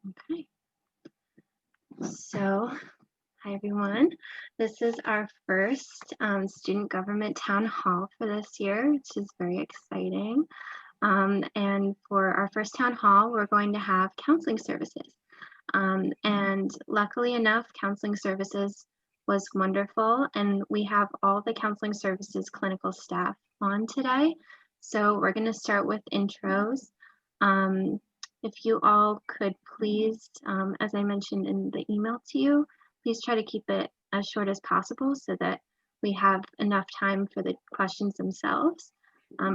Okay, so hi everyone. This is our first student government town hall for this year, which is very exciting. And for our first town hall, we're going to have counseling services. And luckily enough, counseling services was wonderful, and we have all the counseling services clinical staff on today. So we're going to start with intros. Um, if you all could please, as I mentioned in the email to you, please try to keep it as short as possible so that we have enough time for the questions themselves,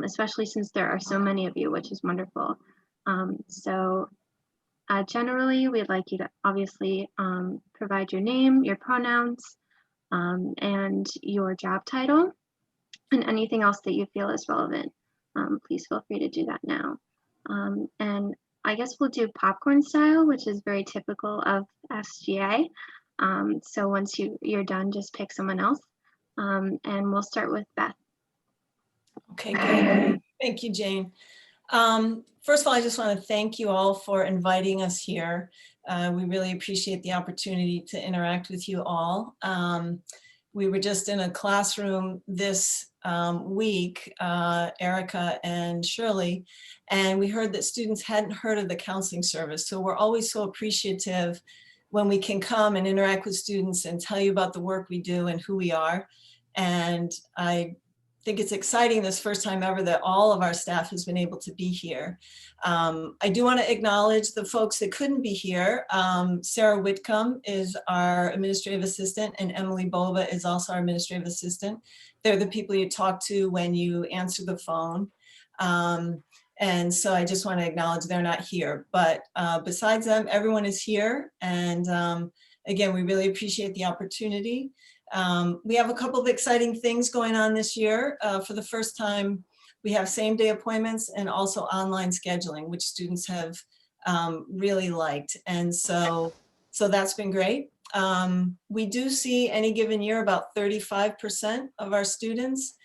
especially since there are so many of you, which is wonderful. Generally, we'd like you to obviously provide your name, your pronouns, and your job title, and anything else that you feel is relevant. Please feel free to do that now. And I guess we'll do popcorn style, which is very typical of SGA. So once you're done, just pick someone else. And we'll start with Beth. Okay, great. Thank you, Jane. First of all, I just want to thank you all for inviting us here. We really appreciate the opportunity to interact with you all. We were just in a classroom this week, Erica and Shirley, and we heard that students hadn't heard of the counseling service. So we're always so appreciative when we can come and interact with students and tell you about the work we do and who we are. And I think it's exciting this first time ever that all of our staff has been able to be here. I do want to acknowledge the folks that couldn't be here. Sarah Whitcomb is our administrative assistant, and Emily Bova is also our administrative assistant. They're the people you talk to when you answer the phone. And so I just want to acknowledge they're not here, but besides them, everyone is here. And again, we really appreciate the opportunity. We have a couple of exciting things going on this year. For the first time, we have same-day appointments and also online scheduling, which students have really liked. And so that's been great. We do see any given year about 35% of our students.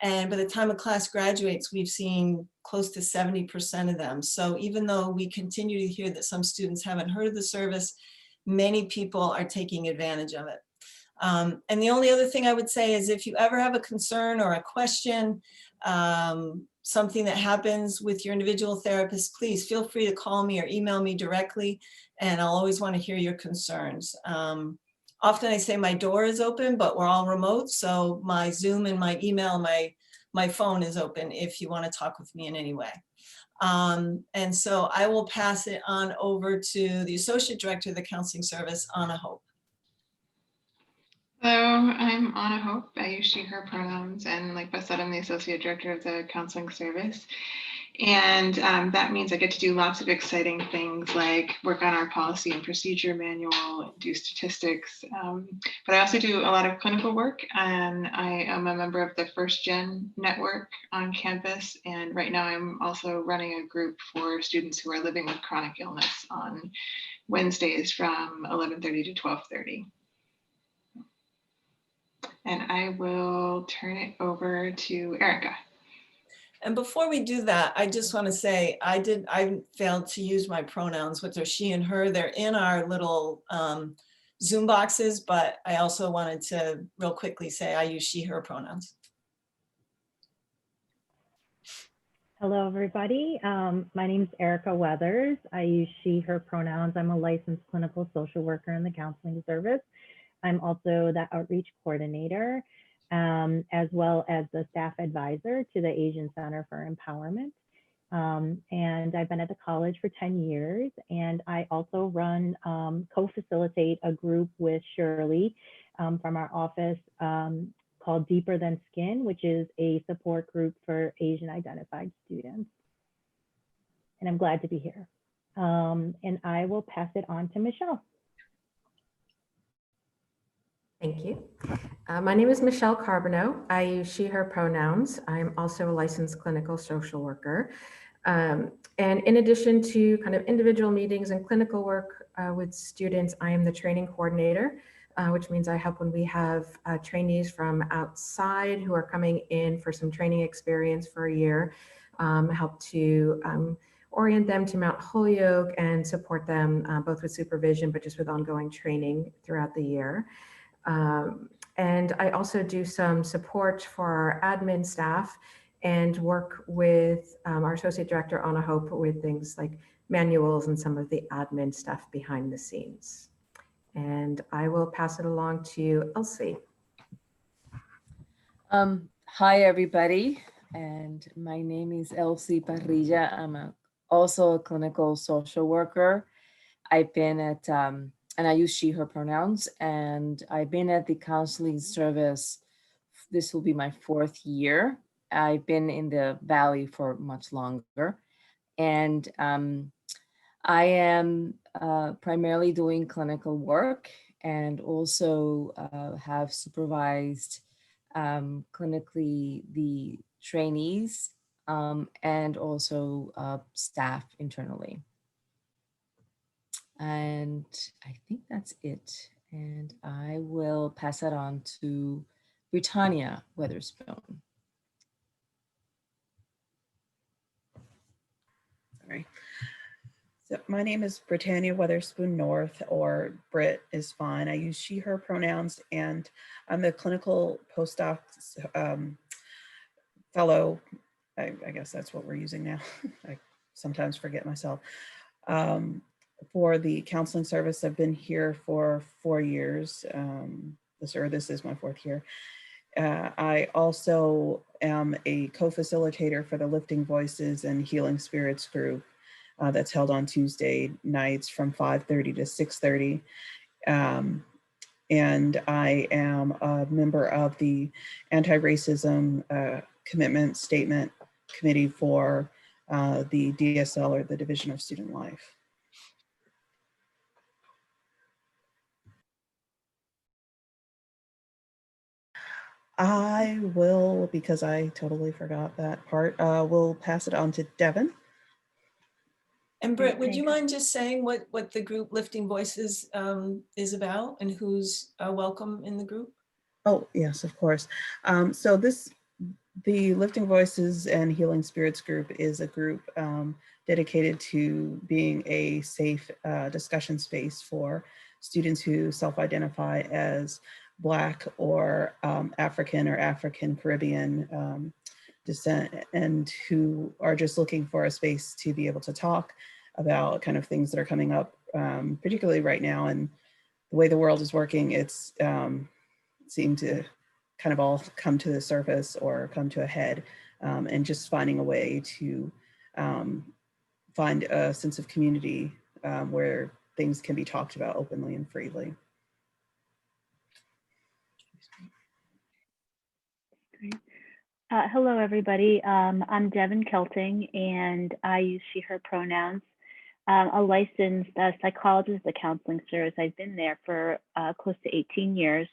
And by the time a class graduates, we've seen close to 70% of them. So even though we continue to hear that some students haven't heard of the service, many people are taking advantage of it. And the only other thing I would say is if you ever have a concern or a question, something that happens with your individual therapist, please feel free to call me or email me directly, and I'll always want to hear your concerns. Often I say my door is open, but we're all remote, so my Zoom and my email, my phone is open if you want to talk with me in any way. And so I will pass it on over to the Associate Director of the Counseling Service, Anna Hope. Hello, I'm Anna Hope. I use she, her pronouns, and like Beth said, I'm the Associate Director of the Counseling Service. And that means I get to do lots of exciting things like work on our policy and procedure manual, do statistics, but I also do a lot of clinical work, and I am a member of the First Gen network on campus. And right now I'm also running a group for students who are living with chronic illness on Wednesdays from 11:30 to 12:30. And I will turn it over to Erica. And before we do that, I just want to say I failed to use my pronouns, which are she and her. They're in our little Zoom boxes, but I also wanted to real quickly say I use she, her pronouns. Hello, everybody. My name is Erica Weathers. I use she, her pronouns. I'm a licensed clinical social worker in the counseling service. I'm also the outreach coordinator, as well as the staff advisor to the Asian Center for Empowerment. And I've been at the college for 10 years, and I also run, co-facilitate a group with Shirley from our office called Deeper Than Skin, which is a support group for Asian identified students. And I'm glad to be here. And I will pass it on to Michelle. Thank you. My name is Michelle Carbonneau. I use she, her pronouns. I'm also a licensed clinical social worker. And in addition to kind of individual meetings and clinical work with students, I am the training coordinator, which means I help when we have trainees from outside who are coming in for some training experience for a year, help to orient them to Mount Holyoke and support them both with supervision, but just with ongoing training throughout the year. And I also do some support for our admin staff and work with our Associate Director, Anna Hope, with things like manuals and some of the admin stuff behind the scenes. And I will pass it along to Elsie. Hi, everybody. And my name is Elsie Parrilla. I'm also a clinical social worker. I've been at, and I use she, her pronouns, and I've been at the counseling service. This will be my 4th year. I've been in the Valley for much longer. And I am primarily doing clinical work and also have supervised clinically the trainees and also staff internally. And I think that's it. And I will pass that on to Britannia Weatherspoon. Sorry. So my name is Britannia Weatherspoon North, or Brit is fine. I use she, her pronouns, and I'm a clinical postdoc fellow. I guess that's what we're using now. I sometimes forget myself. For the counseling service, I've been here for 4 years. This is my 4th year. I also am a co-facilitator for the Lifting Voices and Healing Spirits group that's held on Tuesday nights from 5:30 to 6:30. And I am a member of the Anti-Racism Commitment Statement Committee for the DSL, or the Division of Student Life. I will, because I totally forgot that part, we'll pass it on to Devin. And Britt, would you mind just saying what the group Lifting Voices is about and who's welcome in the group? Oh, yes, of course. So the Lifting Voices and Healing Spirits group is a group dedicated to being a safe discussion space for students who self-identify as Black or African or African Caribbean descent, and who are just looking for a space to be able to talk about kind of things that are coming up, particularly right now. And the way the world is working, it's seemed to kind of all come to the surface or come to a head, and just finding a way to find a sense of community where things can be talked about openly and freely. Hello, everybody. I'm Devin Kelting, and I use she, her pronouns. A licensed psychologist at the counseling service. I've been there for close to 18 years.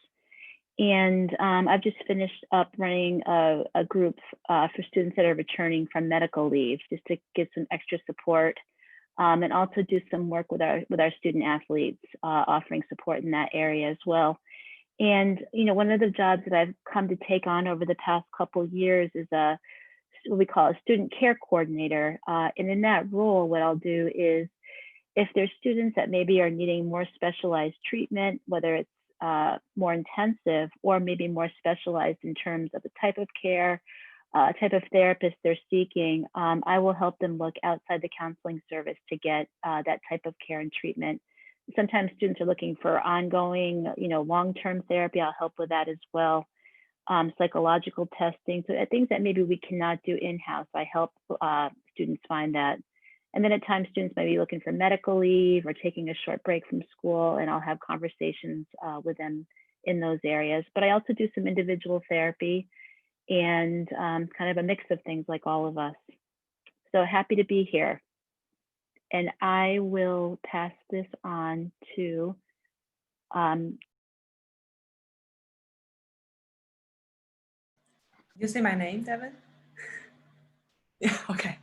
And I've just finished up running a group for students that are returning from medical leave, just to give some extra support, and also do some work with our student athletes, offering support in that area as well. And, you know, one of the jobs that I've come to take on over the past couple of years is what we call a student care coordinator. And in that role, what I'll do is, if there's students that maybe are needing more specialized treatment, whether it's more intensive or maybe more specialized in terms of the type of care, type of therapist they're seeking, I will help them look outside the counseling service to get that type of care and treatment. Sometimes students are looking for ongoing, long-term therapy. I'll help with that as well. Psychological testing, so things that maybe we cannot do in-house, I help students find that. And then at times students might be looking for medical leave or taking a short break from school, and I'll have conversations with them in those areas. But I also do some individual therapy and kind of a mix of things like all of us. So happy to be here. And I will pass this on to You say my name, Devin? Yeah, okay.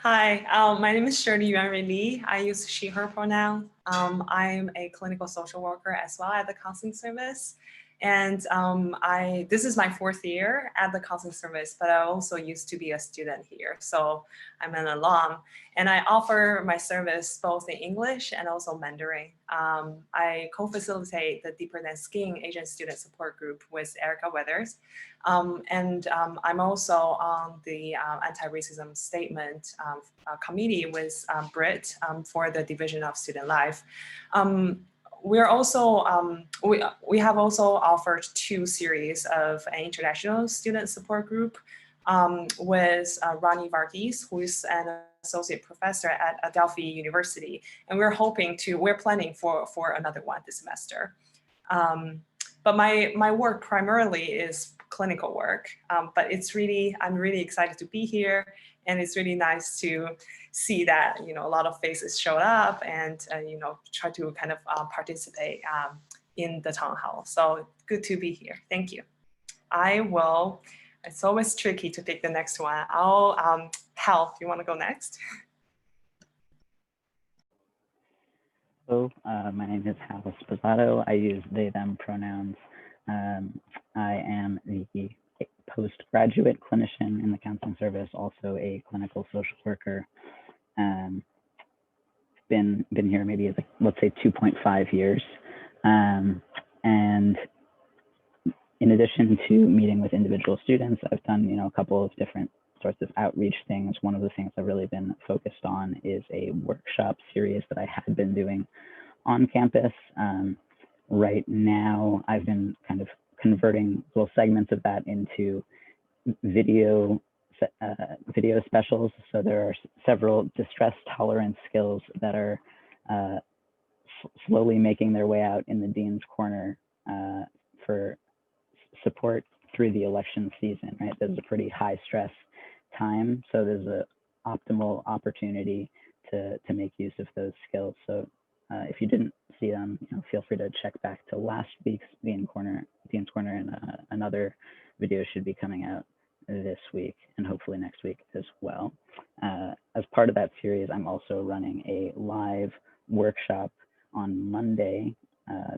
Hi, my name is Shirley Yuan Lee. I use she, her pronoun. I'm a clinical social worker as well at the counseling service. And this is my 4th year at the counseling service, but I also used to be a student here. So I'm an alum, and I offer my service both in English and also Mandarin. I co-facilitate the Deeper Than Skiing Asian Student Support Group with Erica Weathers. I'm also on the anti-racism statement committee with Britt for the Division of Student Life. We're also, we have also offered 2 series of an international student support group with Ronnie Varghese, who is an associate professor at Adelphi University. And we're planning for another one this semester. But my work primarily is clinical work, but I'm really excited to be here, and it's really nice to see that a lot of faces showed up and try to kind of participate in the town hall. So good to be here. Thank you. It's always tricky to pick the next one. Hal, do you want to go next? Hello, my name is Hal Sposato. I use they, them pronouns. I am the postgraduate clinician in the counseling service, also a clinical social worker. Been here maybe like, let's say 2.5 years. And in addition to meeting with individual students, I've done a couple of different sorts of outreach things. One of the things I've really been focused on is a workshop series that I had been doing on campus. Right now, I've been kind of converting little segments of that into video specials. So there are several distress tolerance skills that are slowly making their way out in the Dean's Corner for support through the election season, right? There's a pretty high stress time. So there's an optimal opportunity to make use of those skills. So if you didn't see them, feel free to check back to last week's Dean's Corner, and another video should be coming out this week and hopefully next week as well. As part of that series, I'm also running a live workshop on Monday,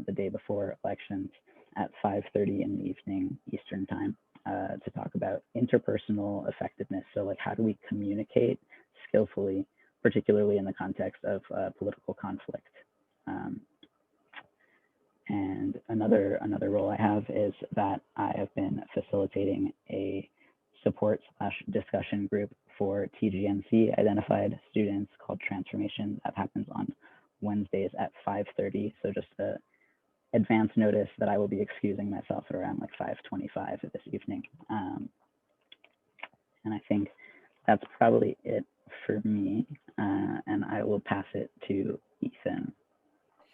the day before elections, at 5:30 in the evening Eastern time, to talk about interpersonal effectiveness. So like, how do we communicate skillfully, particularly in the context of political conflict? And another role I have is that I have been facilitating a support/discussion group for TGNC identified students called Transformation. That happens on Wednesdays at 5:30. So just a advance notice that I will be excusing myself at around like 5:25 this evening. And I think that's probably it for me. And I will pass it to Ethan.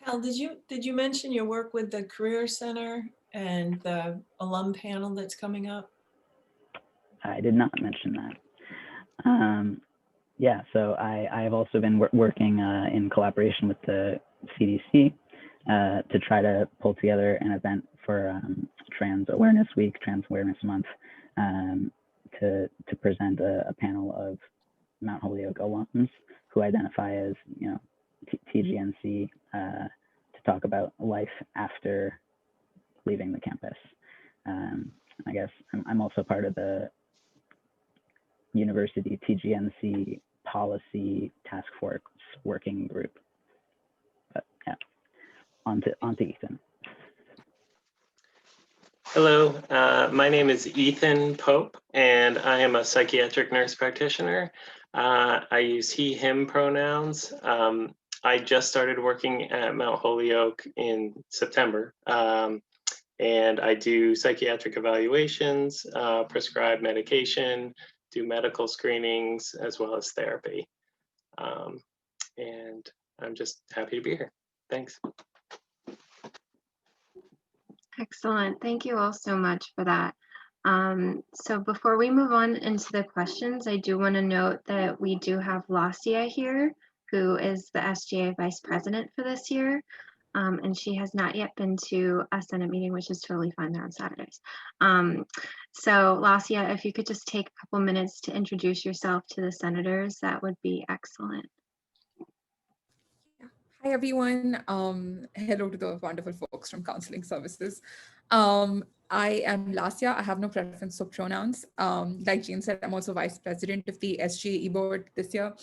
Hal, did you mention your work with the Career Center and the alum panel that's coming up? I did not mention that. Yeah, so I have also been working in collaboration with the CDC to try to pull together an event for Trans Awareness Week, Trans Awareness Month, to present a panel of Mount Holyoke alums who identify as, TGNC, to talk about life after leaving the campus. I guess I'm also part of the University TGNC Policy Task Force Working Group. But yeah, on to Ethan. Hello, my name is Ethan Pope, and I am a psychiatric nurse practitioner. I use he, him pronouns. I just started working at Mount Holyoke in September, and I do psychiatric evaluations, prescribe medication, do medical screenings, as well as therapy. And I'm just happy to be here. Thanks. Excellent. Thank you all so much for that. So before we move on into the questions, I do want to note that we do have Lasia here, who is the SGA Vice President for this year. And she has not yet been to a Senate meeting, which is totally fine. They're on Saturdays. So Lasia, if you could just take a couple minutes to introduce yourself to the senators, that would be excellent. Hi, everyone. Hello to the wonderful folks from Counseling Services. I am Lasya. I have no preference for pronouns. Like Jane said, I'm also vice president of the SGA board this year.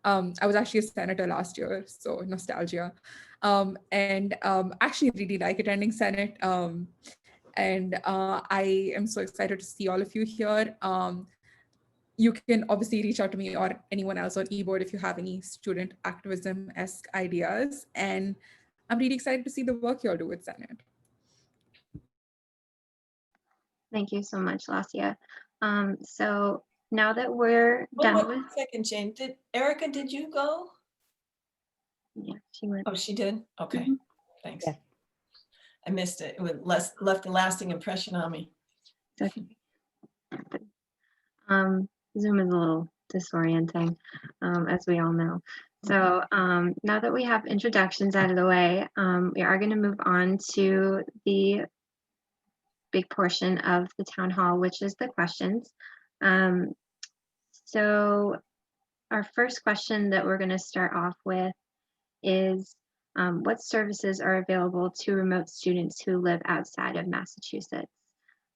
I was actually a senator last year, so nostalgia. Actually really like attending Senate. I am so excited to see all of you here. You can obviously reach out to me or anyone else on eBoard if you have any student activism-esque ideas. And I'm really excited to see the work you'll do with Senate. Thank you so much, Lasya. So now that we're done with, One second, Jane. Erica, did you go? yeah, she went. Oh, she did? Okay, Mhm. thanks. Yes. I missed it. It left a lasting impression on me. Okay. Zoom is a little disorienting, as we all know. So now that we have introductions out of the way, we are going to move on to the big portion of the town hall, which is the questions. So our first question that we're going to start off with is what services are available to remote students who live outside of Massachusetts?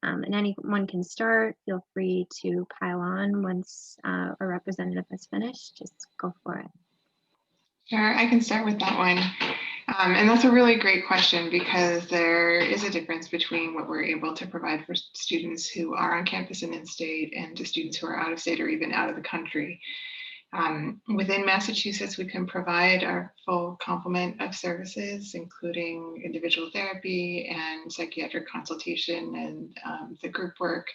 And anyone can start. Feel free to pile on once a representative has finished. Just go for it. Sure, I can start with that one. And that's a really great question because there is a difference between what we're able to provide for students who are on campus and in-state and to students who are out of state or even out of the country. Within Massachusetts, we can provide our full complement of services, including individual therapy and psychiatric consultation and the group work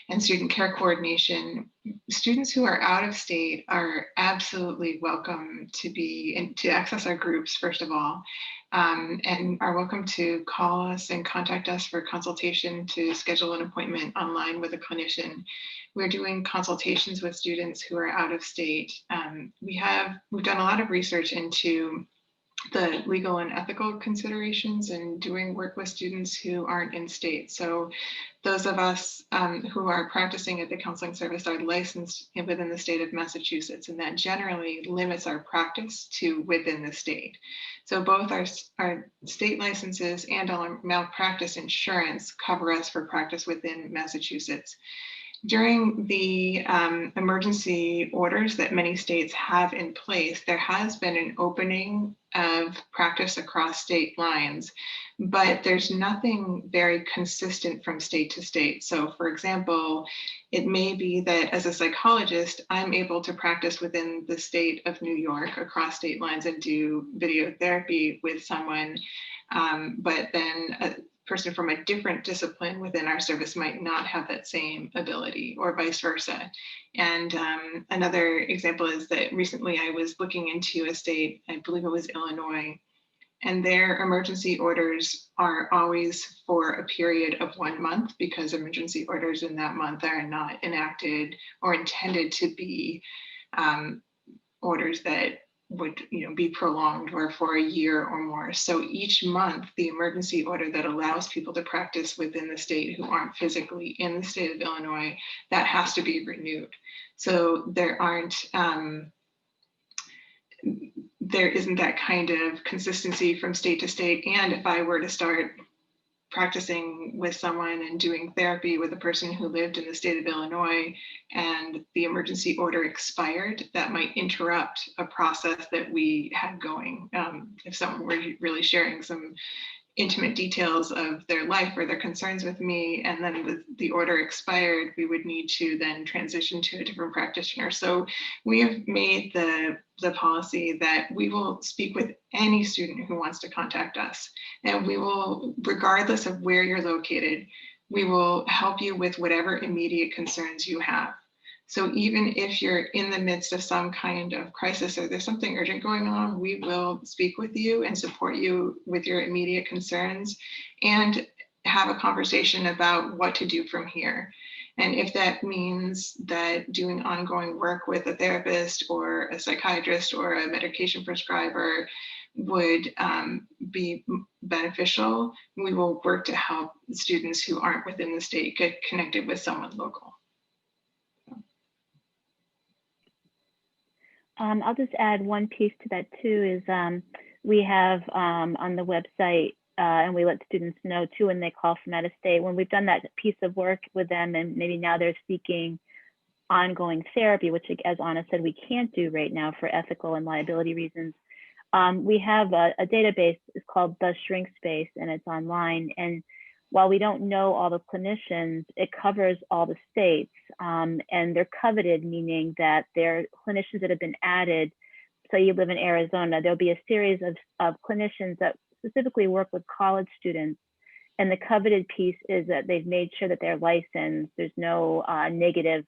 and student care coordination. Students who are out of state are absolutely welcome to access our groups, first of all, and are welcome to call us and contact us for consultation to schedule an appointment online with a clinician. We're doing consultations with students who are out of state. We've done a lot of research into the legal and ethical considerations and doing work with students who aren't in state. So those of us who are practicing at the counseling service are licensed within the state of Massachusetts, and that generally limits our practice to within the state. So both our state licenses and our malpractice insurance cover us for practice within Massachusetts. During the emergency orders that many states have in place, there has been an opening of practice across state lines, but there's nothing very consistent from state to state. So for example, it may be that as a psychologist, I'm able to practice within the state of New York across state lines and do video therapy with someone, but then a person from a different discipline within our service might not have that same ability, or vice versa. And another example is that recently I was looking into a state, I believe it was Illinois, and their emergency orders are always for a period of 1 month because emergency orders in that month are not enacted or intended to be orders that would be prolonged or for a year or more. So each month, the emergency order that allows people to practice within the state who aren't physically in the state of Illinois, that has to be renewed. So there isn't that kind of consistency from state to state. And if I were to start practicing with someone and doing therapy with a person who lived in the state of Illinois and the emergency order expired, that might interrupt a process that we had going. If someone were really sharing some intimate details of their life or their concerns with me, and then the order expired, we would need to then transition to a different practitioner. So we have made the policy that we will speak with any student who wants to contact us, and we will, regardless of where you're located, we will help you with whatever immediate concerns you have. So even if you're in the midst of some kind of crisis or there's something urgent going on, we will speak with you and support you with your immediate concerns and have a conversation about what to do from here. And if that means that doing ongoing work with a therapist or a psychiatrist or a medication prescriber would be beneficial, we will work to help students who aren't within the state get connected with someone local. I'll just add one piece to that too, is We have on the website, and we let students know too when they call from out of state, when we've done that piece of work with them and maybe now they're seeking ongoing therapy, which as Anna said, we can't do right now for ethical and liability reasons. We have a database, it's called The Shrink Space, and it's online. And while we don't know all the clinicians, it covers all the states, and they're coveted, meaning that they're clinicians that have been added. So you live in Arizona, there'll be a series of clinicians that specifically work with college students. And the coveted piece is that they've made sure that they're licensed. There's no negative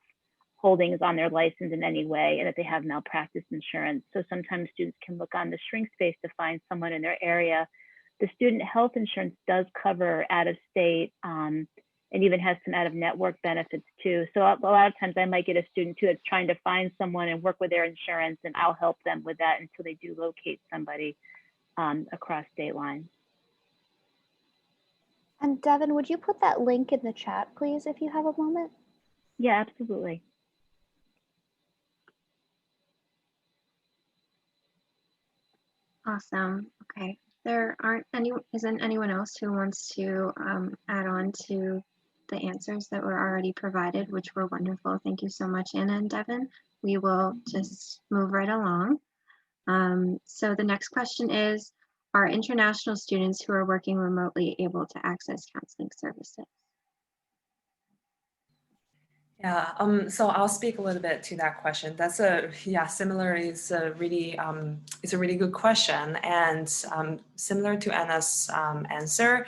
holdings on their license in any way, and that they have malpractice insurance. So sometimes students can look on the Shrink Space to find someone in their area. The student health insurance does cover out of state, and even has some out of network benefits too. So a lot of times I might get a student too that's trying to find someone and work with their insurance, and I'll help them with that until they do locate somebody across state lines. And Devin, would you put that link in the chat, please, if you have a moment? Yeah, absolutely. Awesome. Okay. Isn't anyone else who wants to add on to the answers that were already provided, which were wonderful. Thank you so much, Anna and Devin. We will just move right along. So the next question is, are international students who are working remotely able to access counseling services? Yeah, so I'll speak a little bit to that question. That's similar is a really, it's a really good question. And similar to Anna's answer,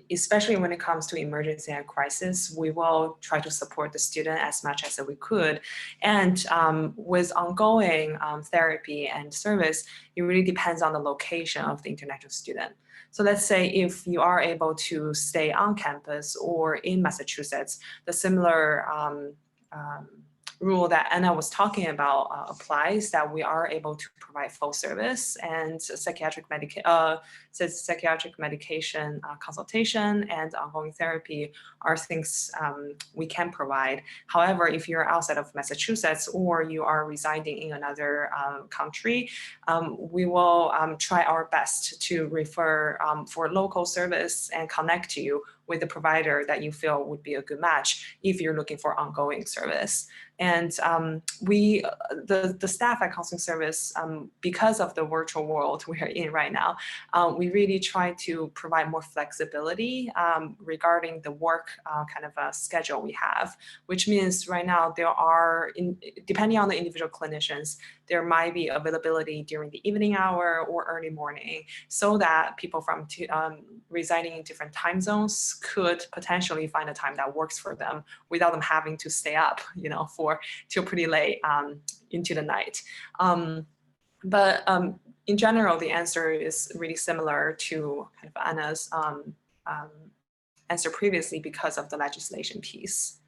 especially when it comes to emergency and crisis, we will try to support the student as much as we could. And with ongoing therapy and service, it really depends on the location of the international student. So let's say if you are able to stay on campus or in Massachusetts, the similar rule that Anna was talking about applies, that we are able to provide full service and psychiatric medication consultation and ongoing therapy are things we can provide. However, if you're outside of Massachusetts or you are residing in another country, we will try our best to refer for local service and connect you with the provider that you feel would be a good match if you're looking for ongoing service. And the staff at Counseling Service, because of the virtual world we are in right now, we really try to provide more flexibility regarding the work kind of schedule we have, which means right now there are, depending on the individual clinicians, there might be availability during the evening hour or early morning, so that people from residing in different time zones could potentially find a time that works for them without them having to stay up, till pretty late into the night. But in general, the answer is really similar to kind of Anna's answer previously because of the legislation piece.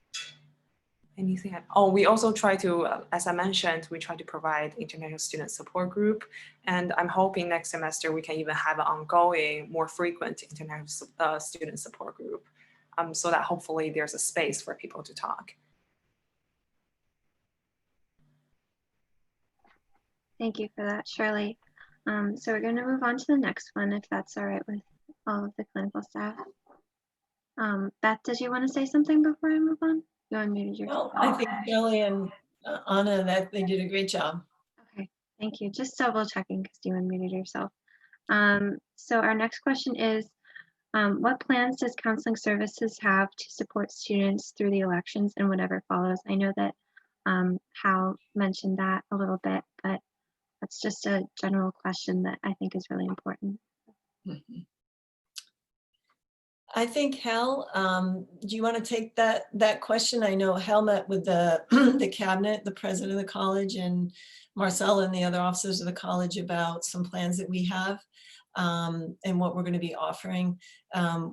Anything? Oh, we also try to, as I mentioned, we try to provide international student support group, and I'm hoping next semester we can even have an ongoing, more frequent international student support group, so that hopefully there's a space for people to talk. Thank you for that, Shirley. So we're going to move on to the next one, if that's all right with all of the clinical staff. Beth, did you want to say something before I move on? You unmuted yourself. Well, I think Shirley and Anna, that they did a great job. Okay, thank you. Just double checking because you unmuted yourself. So our next question is, what plans does Counseling Services have to support students through the elections and whatever follows? I know that Hal mentioned that a little bit, but that's just a general question that I think is really important. Mm-hmm. I think Hal, do you want to take that question? I know Hal met with the the cabinet, the president of the college, and Marcel and the other officers of the college about some plans that we have and what we're going to be offering.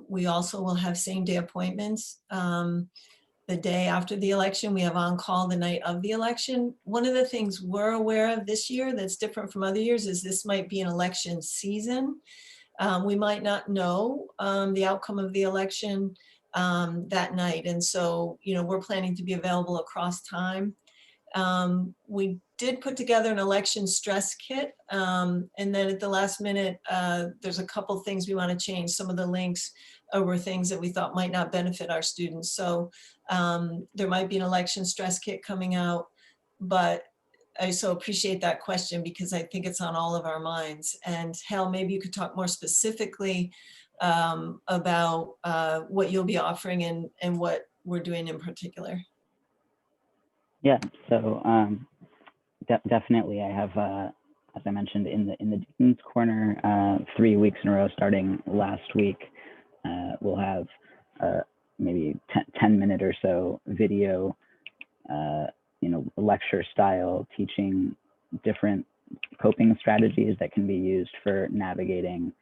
We also will have same-day appointments the day after the election. We have on-call the night of the election. One of the things we're aware of this year that's different from other years is this might be an election season. We might not know the outcome of the election that night. And so, we're planning to be available across time. We did put together an election stress kit. And then at the last minute, there's a couple things we want to change. Some of the links were things that we thought might not benefit our students. So there might be an election stress kit coming out, but I so appreciate that question because I think it's on all of our minds. And Hal, maybe you could talk more specifically about what you'll be offering and what we're doing in particular. Yeah, so definitely I have, as I mentioned in the Dean's Corner, 3 weeks in a row starting last week, we'll have maybe 10-minute or so video, lecture style, teaching different coping strategies that can be used for navigating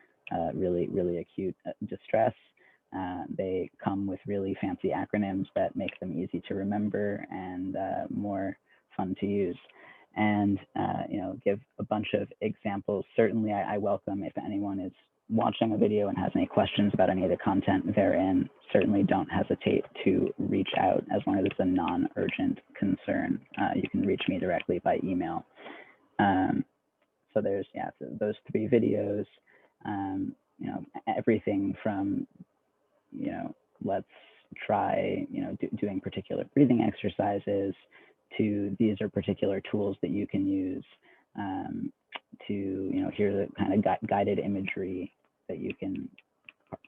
really acute distress. They come with really fancy acronyms that make them easy to remember and more fun to use. And give a bunch of examples. Certainly I welcome if anyone is watching a video and has any questions about any of the content therein, certainly don't hesitate to reach out as long as it's a non-urgent concern. You can reach me directly by email. So there's, so those 3 videos, everything from, let's try, doing particular breathing exercises to these are particular tools that you can use to, here's the kind of guided imagery that you can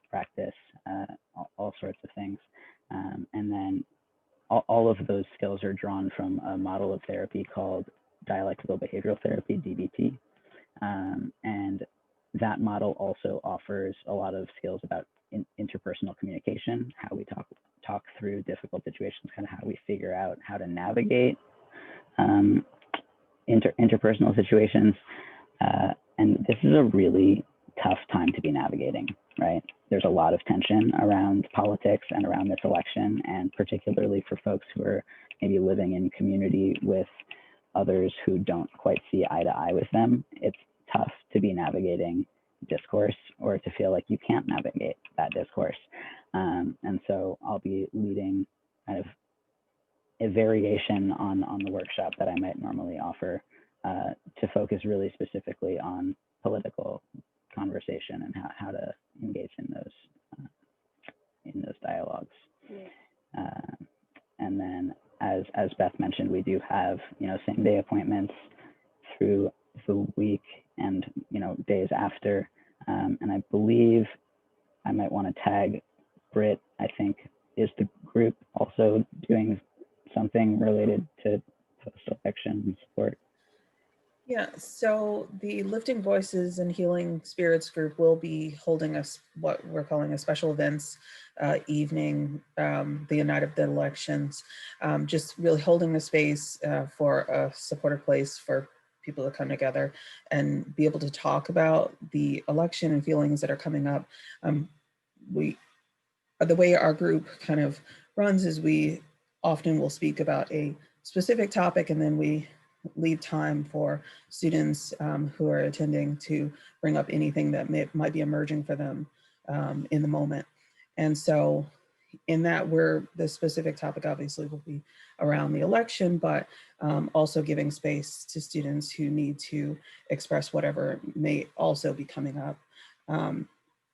practice, all sorts of things. And then all of those skills are drawn from a model of therapy called dialectical behavioral therapy, DBT. And that model also offers a lot of skills about interpersonal communication, how we talk through difficult situations, kind of how we figure out how to navigate interpersonal situations. And this is a really tough time to be navigating, right? There's a lot of tension around politics and around this election, and particularly for folks who are maybe living in community with others who don't quite see eye to eye with them. It's tough to be navigating discourse or to feel like you can't navigate that discourse. And so I'll be leading kind of a variation on the workshop that I might normally offer to focus really specifically on political conversation and how to engage in those dialogues. And then as Beth mentioned, we do have same day appointments through the week and days after. And I believe I might want to tag Britt. I think is the group also doing something related to post-election support. Yeah, so the Lifting Voices and Healing Spirits group will be holding us what we're calling a special events evening, the night of the elections, just really holding the space for a supportive place for people to come together and be able to talk about the election and feelings that are coming up. The way our group kind of runs is we often will speak about a specific topic and then we leave time for students who are attending to bring up anything that might be emerging for them in the moment. And so in that, the specific topic obviously will be around the election, but also giving space to students who need to express whatever may also be coming up.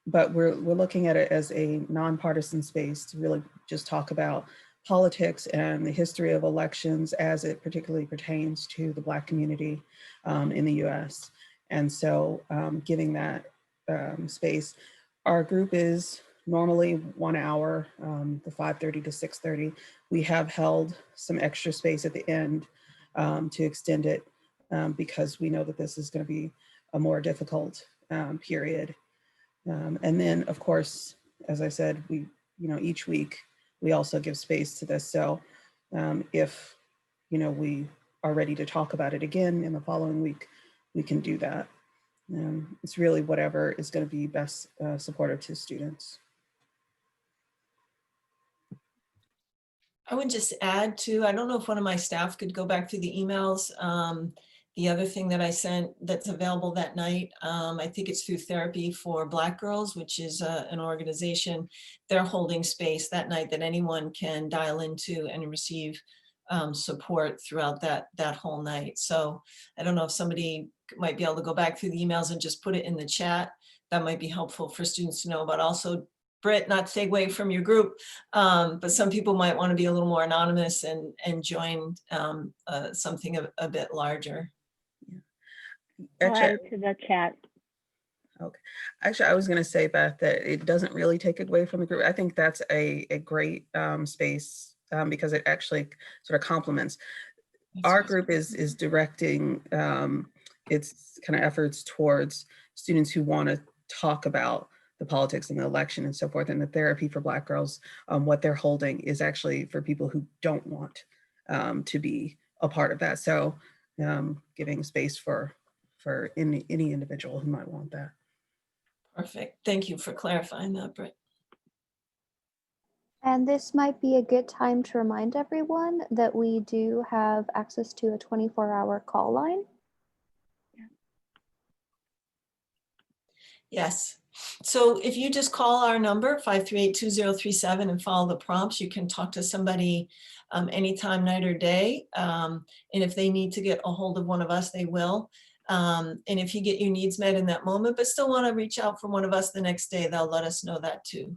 But we're looking at it as a nonpartisan space to really just talk about politics and the history of elections as it particularly pertains to the Black community in the US. And so giving that space, our group is normally 1 hour, the 5:30 to 6:30. We have held some extra space at the end to extend it because we know that this is going to be a more difficult period. And then, of course, as I said, we, each week we also give space to this. So if, we are ready to talk about it again in the following week, we can do that. It's really whatever is going to be best supportive to students. I would just add to, I don't know if one of my staff could go back through the emails. The other thing that I sent that's available that night, I think it's through Therapy for Black Girls, which is an organization. They're holding space that night that anyone can dial into and receive support throughout that whole night. So I don't know if somebody might be able to go back through the emails and just put it in the chat. That might be helpful for students to know, but also Britt, not to take away from your group, but some people might want to be a little more anonymous and join something a bit larger. I'll add Actually, it to the chat. okay. Actually, I was going to say, Beth, that it doesn't really take away from the group. I think that's a great space because it actually sort of complements. Our group is directing its kind of efforts towards students who want to talk about the politics and the election and so forth. And the therapy for Black girls, what they're holding is actually for people who don't want to be a part of that. So giving space for any individual who might want that. Perfect. Thank you for clarifying that, Britt. And this might be a good time to remind everyone that we do have access to a 24-hour call line. Yes. So if you just call our number 538-2037 and follow the prompts, you can talk to somebody anytime, night or day. And if they need to get a hold of one of us, they will. And if you get your needs met in that moment, but still want to reach out for one of us the next day, they'll let us know that too.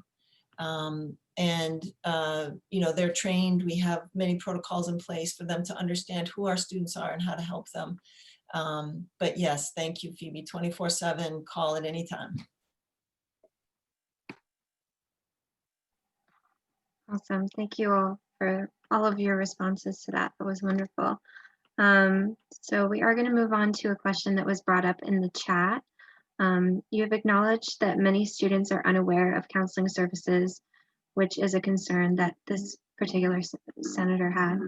You know, they're trained. We have many protocols in place for them to understand who our students are and how to help them. But yes, thank you, Phoebe. 24/7, call at any time. Awesome. Thank you all for all of your responses to that. That was wonderful. So we are going to move on to a question that was brought up in the chat. You have acknowledged that many students are unaware of counseling services, which is a concern that this particular senator had.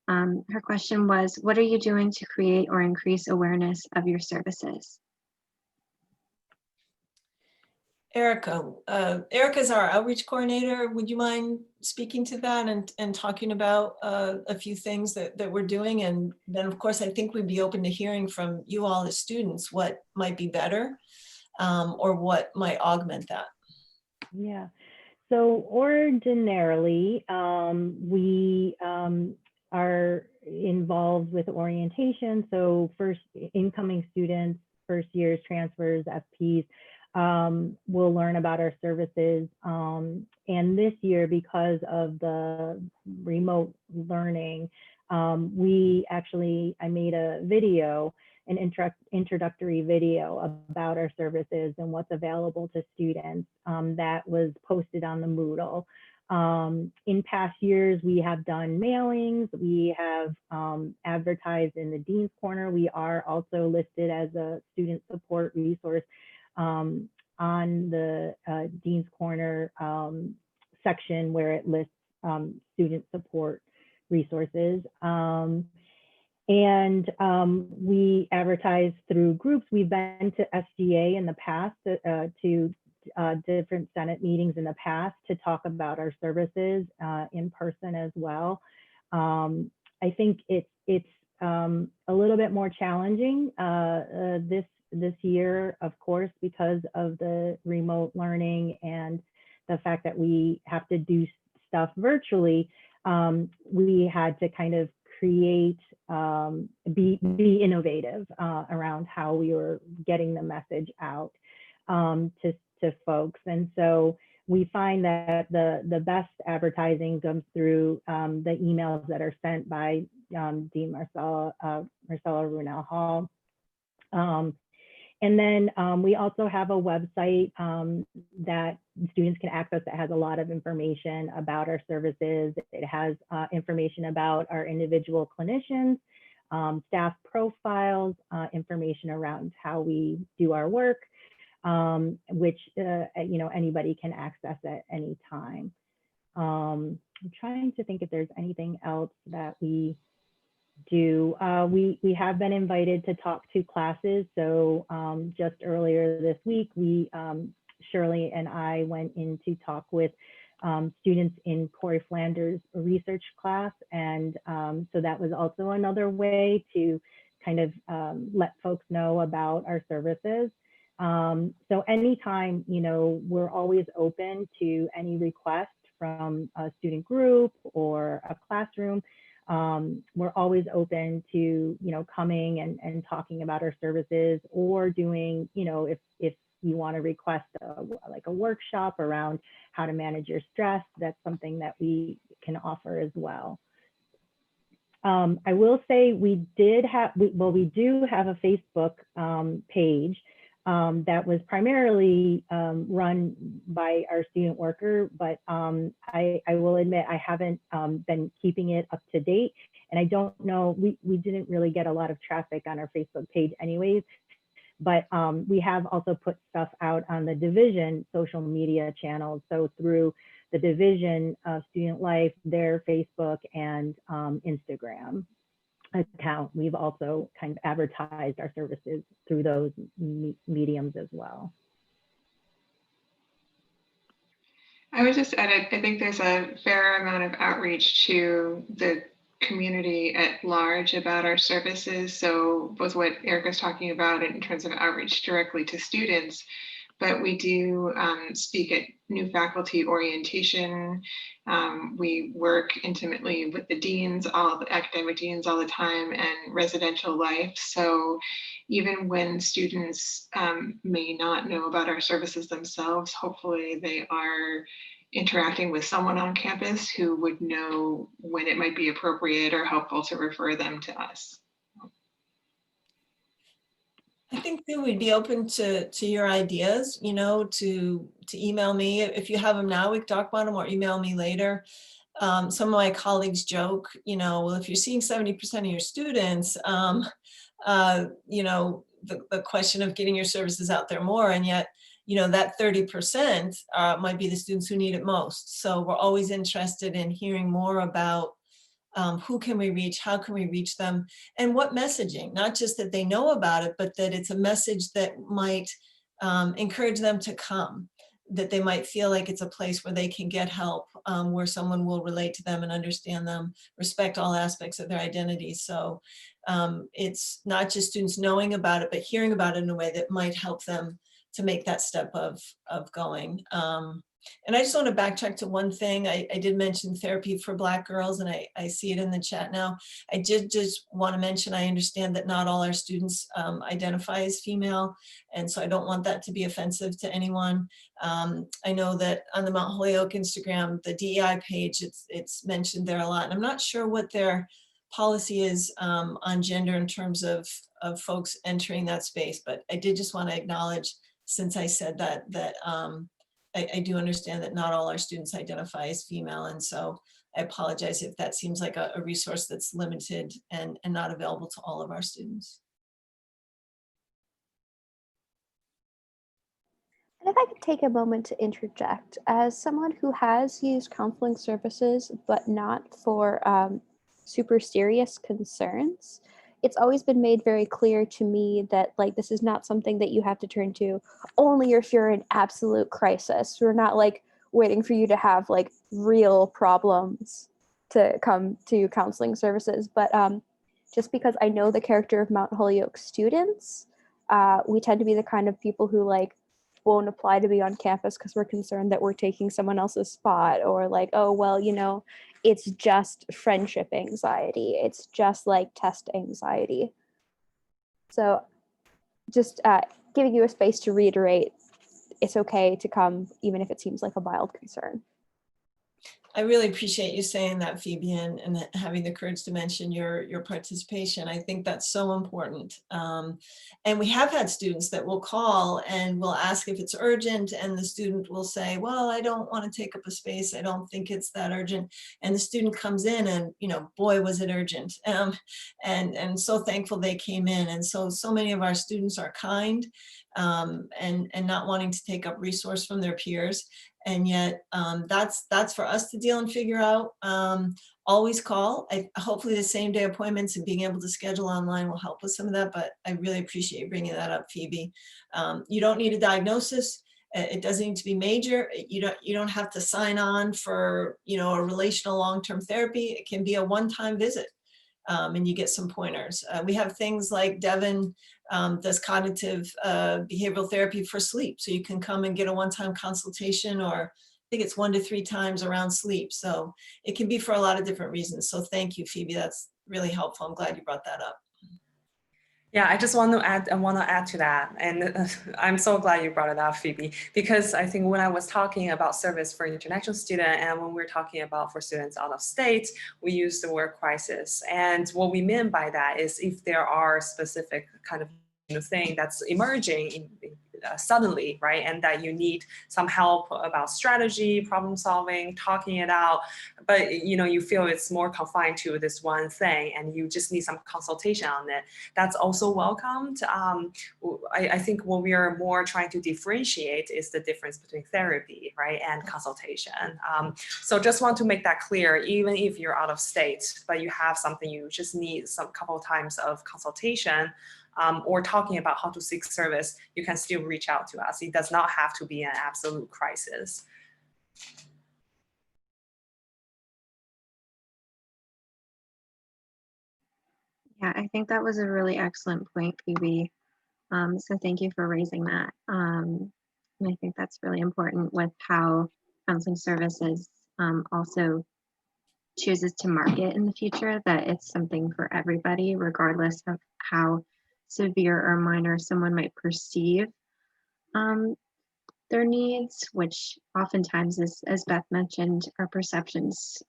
Her question was, what are you doing to create or increase awareness of your services? Erica, Erica is our outreach coordinator. Would you mind speaking to that and talking about a few things that we're doing? And then of course, I think we'd be open to hearing from you all as students, what might be better or what might augment that. Yeah. So ordinarily, we are involved with orientation. So first incoming students, first years, transfers, FPs, will learn about our services. And this year, because of the remote learning, I made a video, an introductory video about our services and what's available to students that was posted on the Moodle. In past years, we have done mailings, we have advertised in the Dean's Corner. We are also listed as a student support resource on the Dean's Corner section where it lists student support resources. We advertise through groups. We've been to SGA in the past, to different Senate meetings in the past to talk about our services in person as well. I think it's a little bit more challenging this year, of course, because of the remote learning and the fact that we have to do stuff virtually. We had to kind of create, be innovative around how we were getting the message out to folks. And so we find that the best advertising comes through the emails that are sent by Dean Marcella Runel Hall. And then we also have a website that students can access that has a lot of information about our services. It has information about our individual clinicians, staff profiles, information around how we do our work, which anybody can access at any time. I'm trying to think if there's anything else that we do. We have been invited to talk to classes. So just earlier this week, Shirley and I went in to talk with students in Corey Flanders' research class. And so that was also another way to kind of let folks know about our services. So anytime, we're always open to any request from a student group or a classroom. we're always open to, you know, coming and talking about our services, or doing, you know, if you want to request like a workshop around how to manage your stress, that's something that we can offer as well. I will say we do have a Facebook page that was primarily run by our student worker, but I will admit I haven't been keeping it up to date, and I don't know, we didn't really get a lot of traffic on our Facebook page anyways, but we have also put stuff out on the division social media channels. So through the Division of Student Life, their Facebook and Instagram account, we've also kind of advertised our services through those mediums as well. I would just add, I think there's a fair amount of outreach to the community at large about our services. So both what Erica's talking about in terms of outreach directly to students, but we do speak at new faculty orientation. We work intimately with the deans, all the academic deans all the time, and residential life. So even when students may not know about our services themselves, hopefully they are interacting with someone on campus who would know when it might be appropriate or helpful to refer them to us. I think that we'd be open to your ideas, you know, to email me. If you have them now, we can talk about them, or email me later. Some of my colleagues joke, you know, well, if you're seeing 70% of your students, you know, the question of getting your services out there more, and yet, you know, that 30% might be the students who need it most. So we're always interested in hearing more about who can we reach, how can we reach them, and what messaging, not just that they know about it, but that it's a message that might encourage them to come, that they might feel like it's a place where they can get help, where someone will relate to them and understand them, respect all aspects of their identity. So it's not just students knowing about it, but hearing about it in a way that might help them to make that step of going. And I just want to backtrack to one thing. I did mention therapy for Black girls, and I see it in the chat now. I did just want to mention, I understand that not all our students identify as female, and so I don't want that to be offensive to anyone. I know that on the Mount Holyoke Instagram, the DEI page, it's mentioned there a lot, and I'm not sure what their policy is on gender in terms of folks entering that space, but I did just want to acknowledge, since I said that I do understand that not all our students identify as female, and so I apologize if that seems like a resource that's limited and not available to all of our students. And if I could take a moment to interject, as someone who has used counseling services, but not for super serious concerns, it's always been made very clear to me that like this is not something that you have to turn to only if you're in absolute crisis. We're not like waiting for you to have like real problems to come to counseling services. But just because I know the character of Mount Holyoke students, we tend to be the kind of people who like won't apply to be on campus because we're concerned that we're taking someone else's spot, or like, oh, well, you know, it's just friendship anxiety. It's just like test anxiety. So just giving you a space to reiterate, it's okay to come even if it seems like a mild concern. I really appreciate you saying that, Phoebe, and having the courage to mention your participation. I think that's so important. And we have had students that will call and will ask if it's urgent, and the student will say, well, I don't want to take up a space. I don't think it's that urgent. And the student comes in and, you know, boy, was it urgent. And so thankful they came in. And so many of our students are kind and not wanting to take up resource from their peers. And yet that's for us to deal and figure out. Always call. Hopefully the same day appointments and being able to schedule online will help with some of that, but I really appreciate you bringing that up, Phoebe. You don't need a diagnosis. It doesn't need to be major. You don't have to sign on for, you know, a relational long-term therapy. It can be a one-time visit. And you get some pointers. We have things like Devin does cognitive behavioral therapy for sleep. So you can come and get a one-time consultation, or think it's 1 to 3 times around sleep. So it can be for a lot of different reasons. So thank you, Phoebe. That's really helpful. I'm glad you brought that up. Yeah, I just want to add. I want to add to that, and I'm so glad you brought it up, Phoebe, because I think when I was talking about service for international student, and when we're talking about for students out of state, we use the word crisis, and what we mean by that is if there are specific kind of thing that's emerging suddenly, right, and that you need some help about strategy, problem solving, talking it out, but you feel it's more confined to this one thing, and you just need some consultation on it. That's also welcomed. I think what we are more trying to differentiate is the difference between therapy, right, and consultation. So just want to make that clear, even if you're out of state, but you have something you just need some couple of times of consultation, or talking about how to seek service, you can still reach out to us. It does not have to be an absolute crisis. Yeah, I think that was a really excellent point, Phoebe. So thank you for raising that. And I think that's really important with how counseling services also chooses to market in the future, that it's something for everybody, regardless of how severe or minor someone might perceive their needs, which oftentimes, as Beth mentioned, our perceptions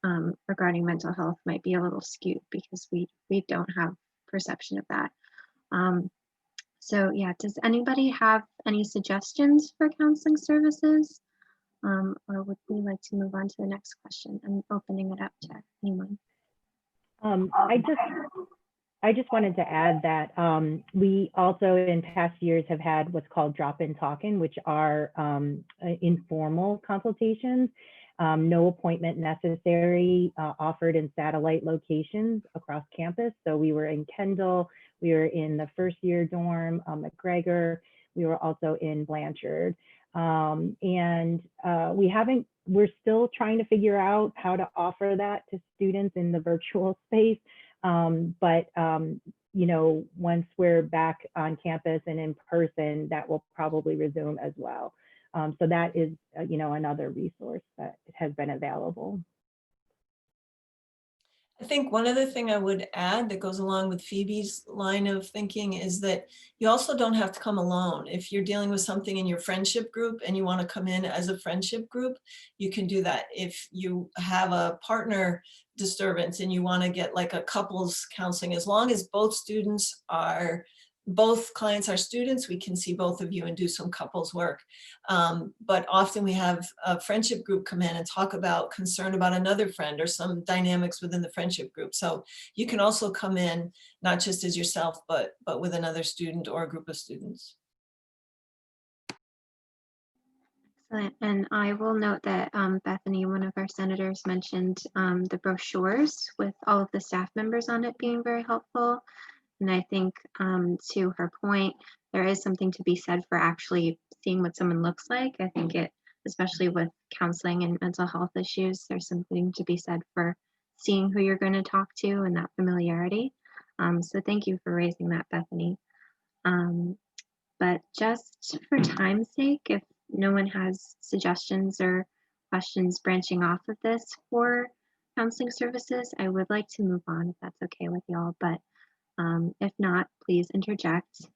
regarding mental health might be a little skewed because we don't have perception of that. So yeah, does anybody have any suggestions for counseling services? Or would we like to move on to the next question? I'm opening it up to anyone. I just wanted to add that we also in past years have had what's called drop-in talk-in, which are informal consultations, no appointment necessary, offered in satellite locations across campus. So we were in Kendall, we were in the first year dorm, McGregor, we were also in Blanchard. We're still trying to figure out how to offer that to students in the virtual space. Once we're back on campus and in person, that will probably resume as well. So that is, another resource that has been available. I think one other thing I would add that goes along with Phoebe's line of thinking is that you also don't have to come alone. If you're dealing with something in your friendship group and you want to come in as a friendship group, you can do that. If you have a partner disturbance and you want to get like a couples counseling, as long as both clients are students, we can see both of you and do some couples work. But often we have a friendship group come in and talk about concern about another friend or some dynamics within the friendship group. So you can also come in not just as yourself, but with another student or a group of students. Excellent. And I will note that Bethany, one of our senators, mentioned the brochures with all of the staff members on it being very helpful. And I think to her point, there is something to be said for actually seeing what someone looks like. I think especially with counseling and mental health issues, there's something to be said for seeing who you're going to talk to and that familiarity. So thank you for raising that, Bethany. But just for time's sake, if no one has suggestions or questions branching off of this for counseling services, I would like to move on if that's okay with y'all. But if not, please interject.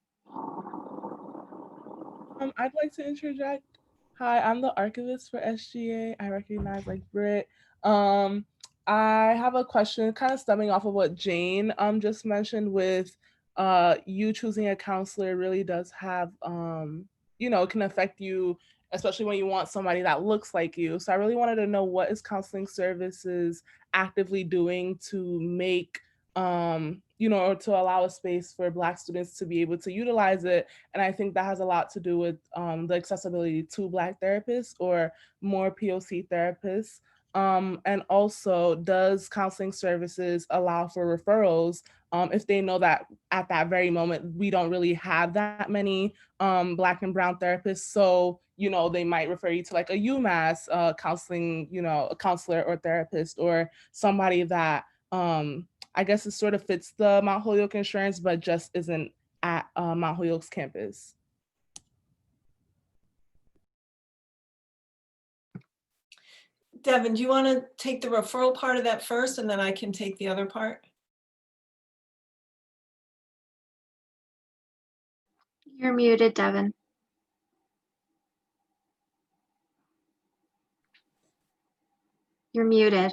I'd like to interject. Hi, I'm the archivist for SGA. I recognize Britt. I have a question kind of stemming off of what Jane just mentioned with you choosing a counselor really does have, it can affect you, especially when you want somebody that looks like you. So I really wanted to know, what is counseling services actively doing to make or to allow a space for Black students to be able to utilize it. And I think that has a lot to do with the accessibility to Black therapists or more POC therapists. And also, does counseling services allow for referrals if they know that at that very moment, we don't really have that many Black and Brown therapists. So, they might refer you to like a UMass counseling, a counselor or therapist, or somebody that I guess it sort of fits the Mount Holyoke insurance, but just isn't at Mount Holyoke's campus. Devin, do you want to take the referral part of that first, and then I can take the other part? You're muted, Devin. You're muted.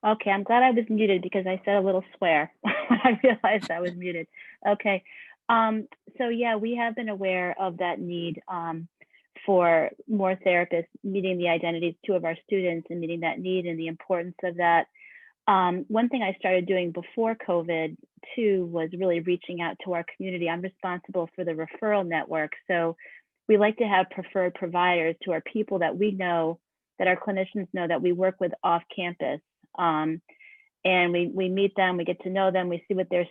Okay, I'm glad I was muted because I said a little swear when I realized I was muted. Okay, so yeah, we have been aware of that need for more therapists meeting the identities too of our students and meeting that need and the importance of that. One thing I started doing before COVID too was really reaching out to our community. I'm responsible for the referral network, so we like to have preferred providers who are people that we know, that our clinicians know, that we work with off campus. And we meet them, we get to know them, we see what their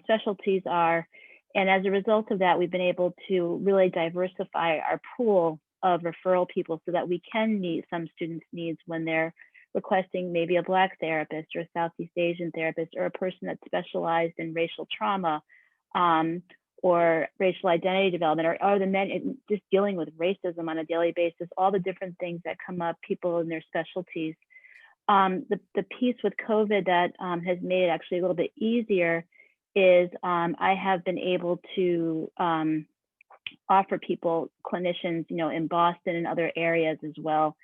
specialties are. And as a result of that, we've been able to really diversify our pool of referral people so that we can meet some students' needs when they're requesting maybe a Black therapist or a Southeast Asian therapist or a person that's specialized in racial trauma or racial identity development, or the men just dealing with racism on a daily basis, all the different things that come up, people in their specialties. The piece with COVID that has made it actually a little bit easier is I have been able to offer people, clinicians, in Boston and other areas as well.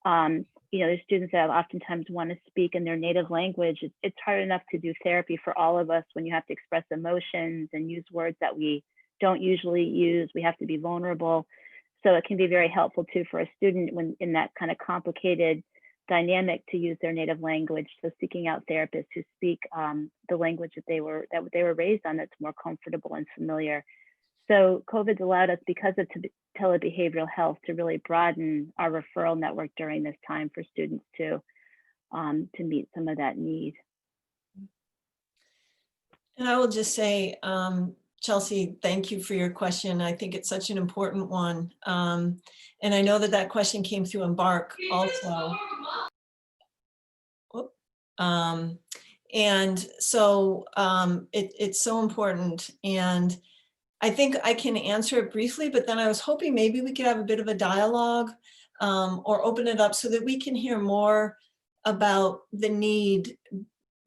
There's students that oftentimes want to speak in their native language. It's hard enough to do therapy for all of us when you have to express emotions and use words that we don't usually use. We have to be vulnerable. So it can be very helpful too for a student when in that kind of complicated dynamic to use their native language. So seeking out therapists who speak the language that they were raised on, that's more comfortable and familiar. So COVID's allowed us, because of telebehavioral health, to really broaden our referral network during this time for students to meet some of that need. And I will just say, Chelsea, thank you for your question. I think it's such an important one. And I know that question came through Embark also. And so it's so important. And I think I can answer it briefly, but then I was hoping maybe we could have a bit of a dialogue or open it up so that we can hear more about the need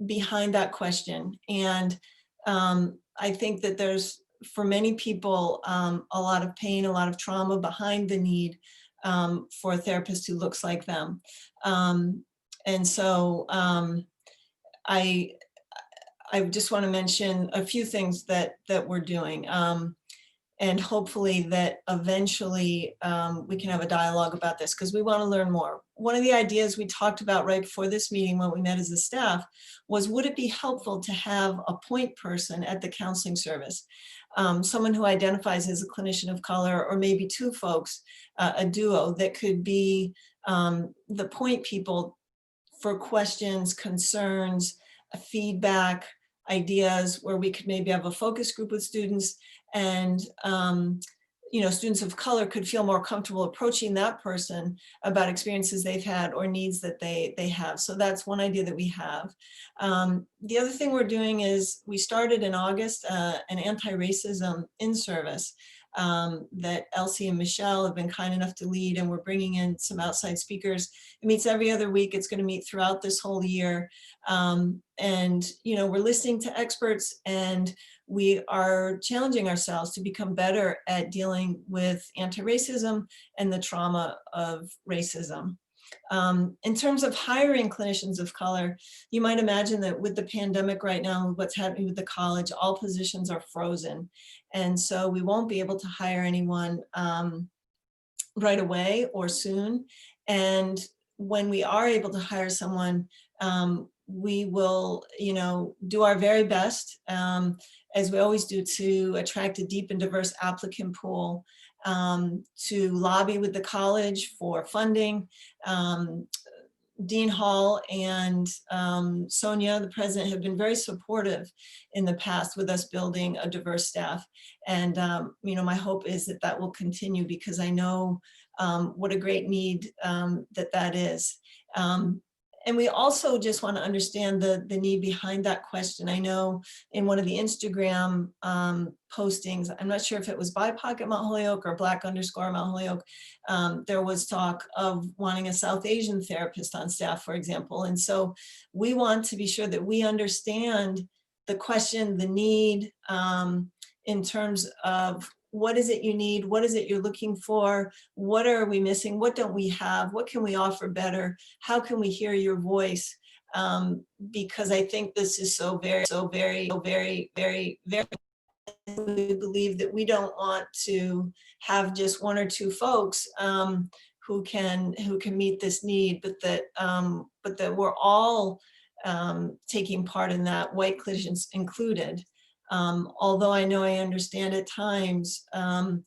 behind that question. And I think that there's, for many people, a lot of pain, a lot of trauma behind the need for a therapist who looks like them. And so I just want to mention a few things that we're doing, and hopefully that eventually we can have a dialogue about this, because we want to learn more. One of the ideas we talked about right before this meeting when we met as a staff was, would it be helpful to have a point person at the counseling service, someone who identifies as a clinician of color, or maybe two folks, a duo that could be the point people for questions, concerns, feedback, ideas, where we could maybe have a focus group with students, and students of color could feel more comfortable approaching that person about experiences they've had or needs that they have. So that's one idea that we have. The other thing we're doing is, we started in August an anti-racism in-service that Elsie and Michelle have been kind enough to lead, and we're bringing in some outside speakers. It meets every other week. It's going to meet throughout this whole year. And we're listening to experts, and we are challenging ourselves to become better at dealing with anti-racism and the trauma of racism. In terms of hiring clinicians of color, you might imagine that with the pandemic right now, what's happening with the college, all positions are frozen. And so we won't be able to hire anyone right away or soon. And when we are able to hire someone, we will, do our very best, as we always do, to attract a deep and diverse applicant pool, to lobby with the college for funding. Dean Hall and Sonia, the president, have been very supportive in the past with us building a diverse staff. And my hope is that that will continue, because I know what a great need that is. And we also just want to understand the need behind that question. I know in one of the Instagram postings, I'm not sure if it was BIPOC at Mount Holyoke or Black _ Mount Holyoke, there was talk of wanting a South Asian therapist on staff, for example. And so we want to be sure that we understand the question, the need, in terms of what is it you need? What is it you're looking for? What are we missing? What don't we have? What can we offer better? How can we hear your voice? Because I think this is so very, very, we believe that we don't want to have just one or two folks who can meet this need, but that we're all taking part in that, white clinicians included. Although I know I understand at times a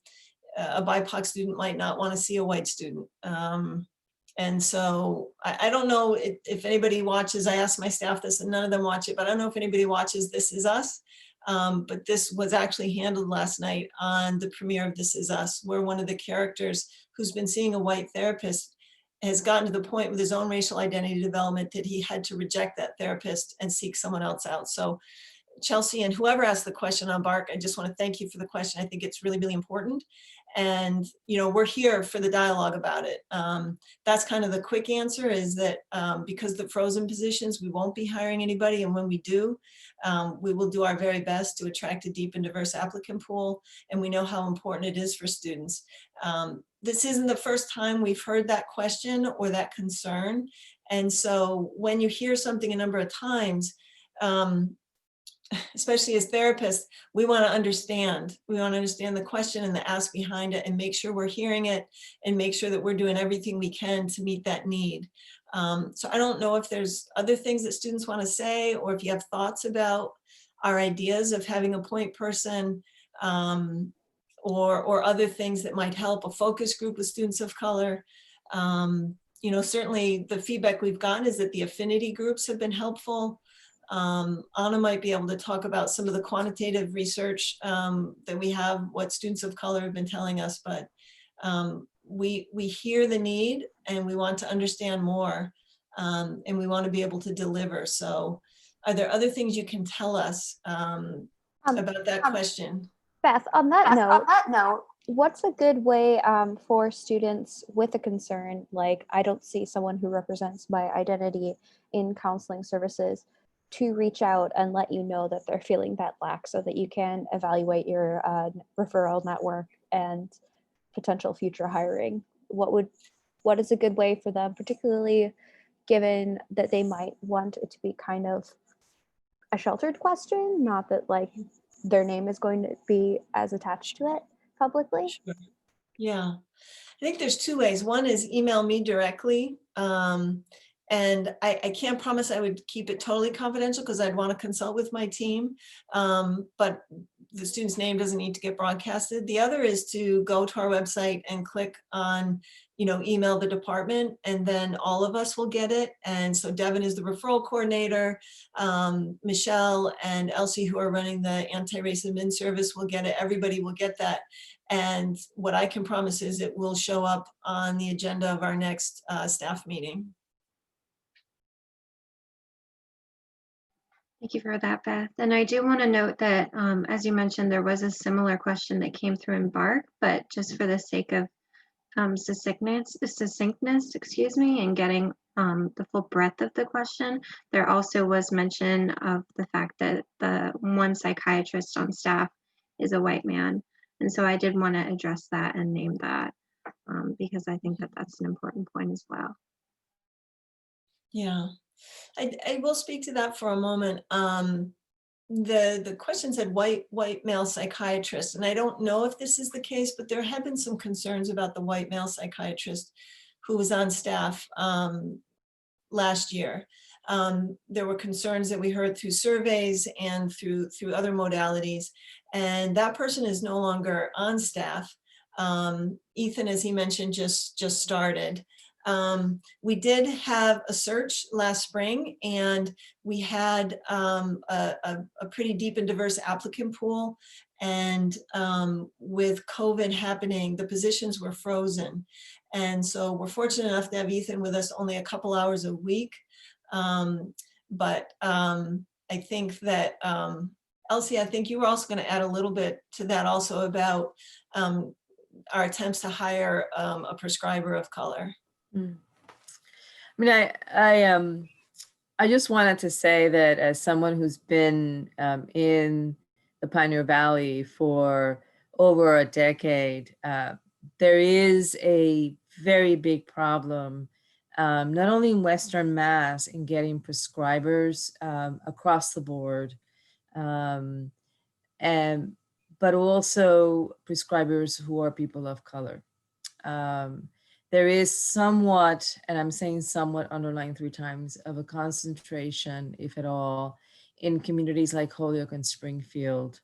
BIPOC student might not want to see a white student. And so I don't know if anybody watches, I asked my staff this and none of them watch it, but I don't know if anybody watches This Is Us. But this was actually handled last night on the premiere of This Is Us, where one of the characters who's been seeing a white therapist has gotten to the point with his own racial identity development that he had to reject that therapist and seek someone else out. So Chelsea and whoever asked the question on BARC, I just want to thank you for the question. I think it's really, really important. And, you know, we're here for the dialogue about it. That's kind of the quick answer, is that because the frozen positions, we won't be hiring anybody. And when we do, we will do our very best to attract a deep and diverse applicant pool. And we know how important it is for students. This isn't the first time we've heard that question or that concern. And so when you hear something a number of times, especially as therapists, we want to understand. We want to understand the question and the ask behind it and make sure we're hearing it and make sure that we're doing everything we can to meet that need. So I don't know if there's other things that students want to say, or if you have thoughts about our ideas of having a point person, or other things that might help, a focus group with students of color. You know, certainly the feedback we've gotten is that the affinity groups have been helpful. Anna might be able to talk about some of the quantitative research that we have, what students of color have been telling us, but we hear the need and we want to understand more, and we want to be able to deliver. So are there other things you can tell us about that question? Beth, on that note, what's a good way for students with a concern, like I don't see someone who represents my identity in counseling services, to reach out and let you know that they're feeling that lack, so that you can evaluate your referral network and potential future hiring? What is a good way for them, particularly given that they might want it to be kind of a sheltered question, not that like their name is going to be as attached to it publicly? Sure. Yeah, I think there's two ways. One is email me directly. And I can't promise I would keep it totally confidential because I'd want to consult with my team. But the student's name doesn't need to get broadcasted. The other is to go to our website and click on, you know, email the department, and then all of us will get it. And so Devin is the referral coordinator. Michelle and Elsie, who are running the anti-race admin service, will get it. Everybody will get that. And what I can promise is it will show up on the agenda of our next staff meeting. Thank you for that, Beth. And I do want to note that, as you mentioned, there was a similar question that came through in BARC, but just for the sake of succinctness, excuse me, and getting the full breadth of the question, there also was mention of the fact that the one psychiatrist on staff is a white man. And so I did want to address that and name that because I think that that's an important point as well. Yeah. I will speak to that for a moment. The question said white male psychiatrist, and I don't know if this is the case, but there have been some concerns about the white male psychiatrist who was on staff last year. There were concerns that we heard through surveys and through other modalities, and that person is no longer on staff. Ethan, as he mentioned, just started. We did have a search last spring, and we had a pretty deep and diverse applicant pool. And with COVID happening, the positions were frozen. And so we're fortunate enough to have Ethan with us only a couple hours a week. I think that, Elsie, I think you were also going to add a little bit to that also about our attempts to hire a prescriber of color. I mean, I just wanted to say that as someone who's been in the Pioneer Valley for over a decade, there is a very big problem, not only in Western Mass in getting prescribers across the board, but also prescribers who are people of color. There is somewhat, and I'm saying somewhat underlying 3 times, of a concentration, if at all, in communities like Holyoke and Springfield,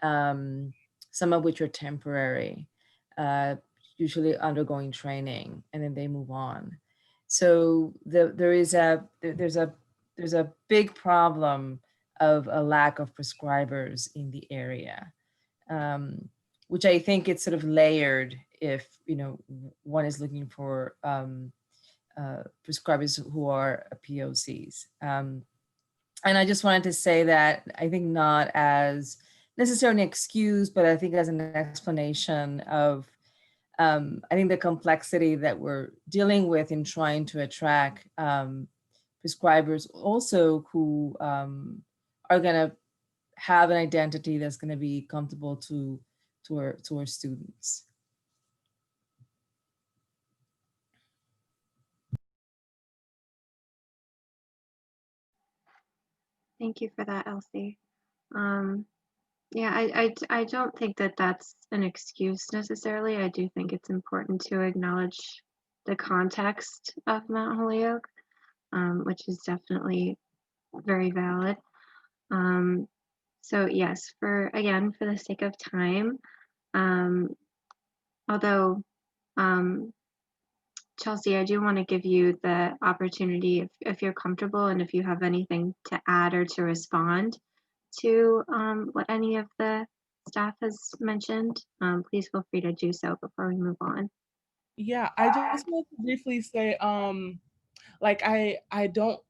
some of which are temporary, usually undergoing training, and then they move on. So there's a big problem of a lack of prescribers in the area, which I think it's sort of layered if, one is looking for prescribers who are POCs. And I just wanted to say that I think not as necessarily an excuse, but I think as an explanation of, I think the complexity that we're dealing with in trying to attract prescribers also who are going to have an identity that's going to be comfortable to our students. Thank you for that, Elsie. Yeah, I don't think that that's an excuse necessarily. I do think it's important to acknowledge the context of Mount Holyoke, which is definitely very valid. So yes, for the sake of time, although Chelsea, I do want to give you the opportunity, if you're comfortable and if you have anything to add or to respond to what any of the staff has mentioned, please feel free to do so before we move on. Yeah, I just want to briefly say, like I don't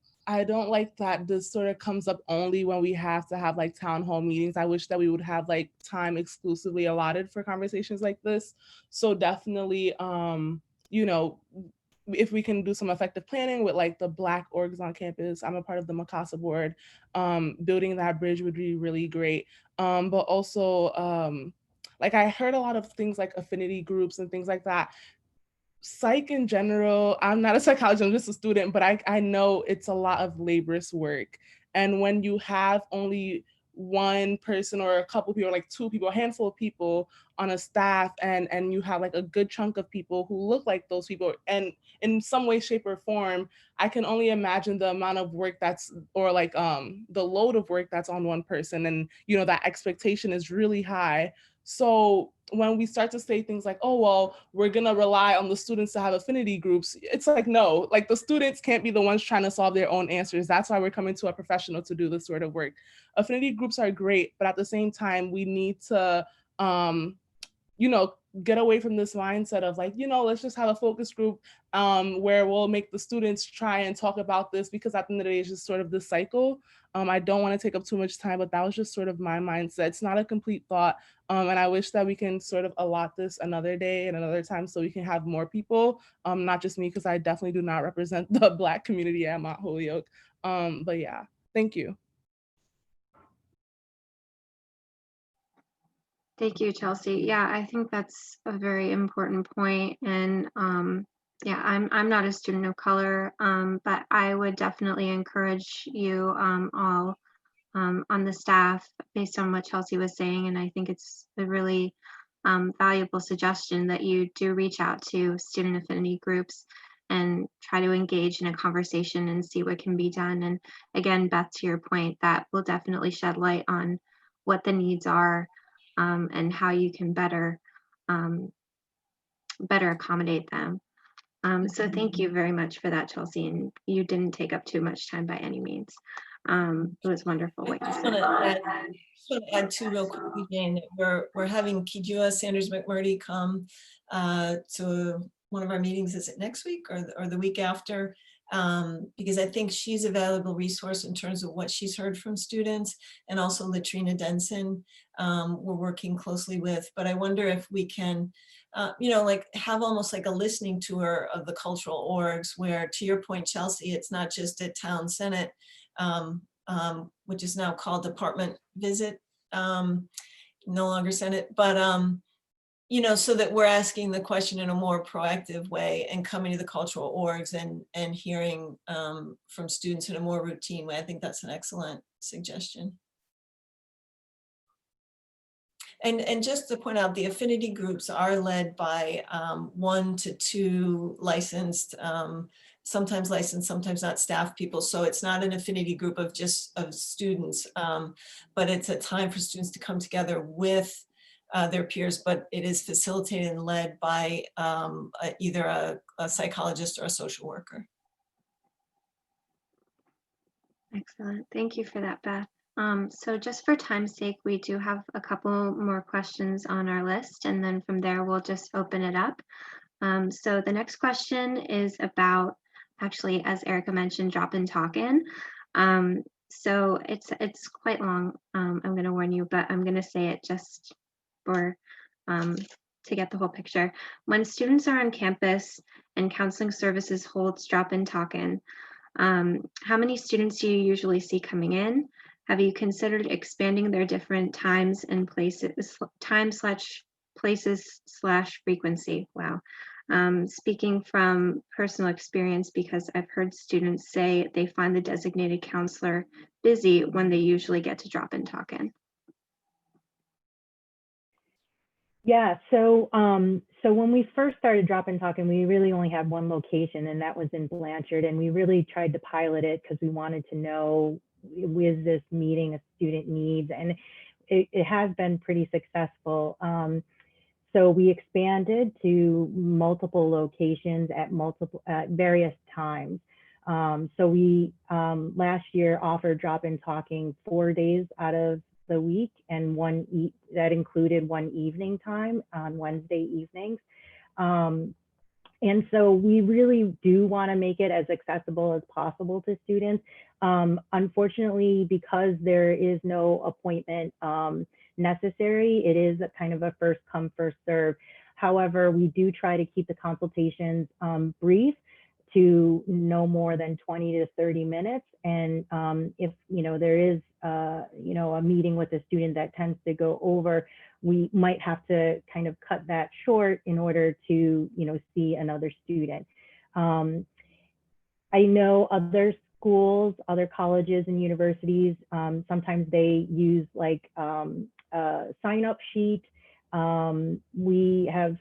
like that this sort of comes up only when we have to have like town hall meetings. I wish that we would have like time exclusively allotted for conversations like this. So definitely, if we can do some effective planning with like the Black orgs on campus, I'm a part of the Mikasa board, building that bridge would be really great. But also, like I heard a lot of things like affinity groups and things like that. Psych in general, I'm not a psychologist, I'm just a student, but I know it's a lot of laborious work. And when you have only one person or a couple people, like 2 people, a handful of people on a staff, and you have like a good chunk of people who look like those people, and in some way, shape, or form, I can only imagine the amount of work or like the load of work that's on one person. And that expectation is really high. So when we start to say things like, oh, well, we're going to rely on the students to have affinity groups, it's like, no, like the students can't be the ones trying to solve their own answers. That's why we're coming to a professional to do this sort of work. Affinity groups are great, but at the same time, we need to, get away from this mindset of like, let's just have a focus group where we'll make the students try and talk about this, because at the end of the day, it's just sort of this cycle. I don't want to take up too much time, but that was just sort of my mindset. It's not a complete thought. And I wish that we can sort of allot this another day and another time so we can have more people, not just me, because I definitely do not represent the Black community at Mount Holyoke. But yeah, thank you. Thank you, Chelsea. Yeah, I think that's a very important point. And yeah, I'm not a student of color, but I would definitely encourage you all on the staff based on what Chelsea was saying. And I think it's a really valuable suggestion that you do reach out to student affinity groups and try to engage in a conversation and see what can be done. And again, Beth, to your point, that will definitely shed light on what the needs are and how you can better accommodate them. So thank you very much for that, Chelsea. And you didn't take up too much time by any means. It was wonderful what you said. I just want to add too real quickly, Jane, that we're having Kijua Sanders McMurdy come to one of our meetings. Is it next week or the week after? because I think she's a valuable resource in terms of what she's heard from students, and also Latrina Denson we're working closely with. But I wonder if we can, you know, like have almost like a listening tour of the cultural orgs where, to your point, Chelsea, it's not just at Town Senate, which is now called Department Visit, no longer Senate, but you know, so that we're asking the question in a more proactive way and coming to the cultural orgs and hearing from students in a more routine way. I think that's an excellent suggestion. And just to point out, the affinity groups are led by 1 to 2 licensed, sometimes licensed, sometimes not, staff people. So it's not an affinity group of just of students, but it's a time for students to come together with their peers, but it is facilitated and led by either a psychologist or a social worker. Excellent. Thank you for that, Beth. So just for time's sake, we do have a couple more questions on our list, and then from there, we'll just open it up. So the next question is about, actually, as Erica mentioned, drop-in talk-in. So it's quite long, I'm going to warn you, but I'm going to say it just for to get the whole picture. When students are on campus and counseling services holds drop-in talk-in, how many students do you usually see coming in? Have you considered expanding their different times and places, places/frequency? Wow. Speaking from personal experience, because I've heard students say they find the designated counselor busy when they usually get to drop in talk-in. Yeah, so so when we first started drop-in talking, we really only had one location, and that was in Blanchard, and we really tried to pilot it because we wanted to know, is this meeting a student needs? And it has been pretty successful. So we expanded to multiple locations at various times. So we last year offered drop-in talking 4 days out of the week, and that included one evening time on Wednesday evenings. And so we really do want to make it as accessible as possible to students. Unfortunately, because there is no appointment necessary, it is a kind of a first come, first serve. However, we do try to keep the consultations brief, to no more than 20 to 30 minutes. And if there is a meeting with a student that tends to go over, we might have to kind of cut that short in order to see another student. I know other schools, other colleges and universities, sometimes they use like a sign-up sheet. We have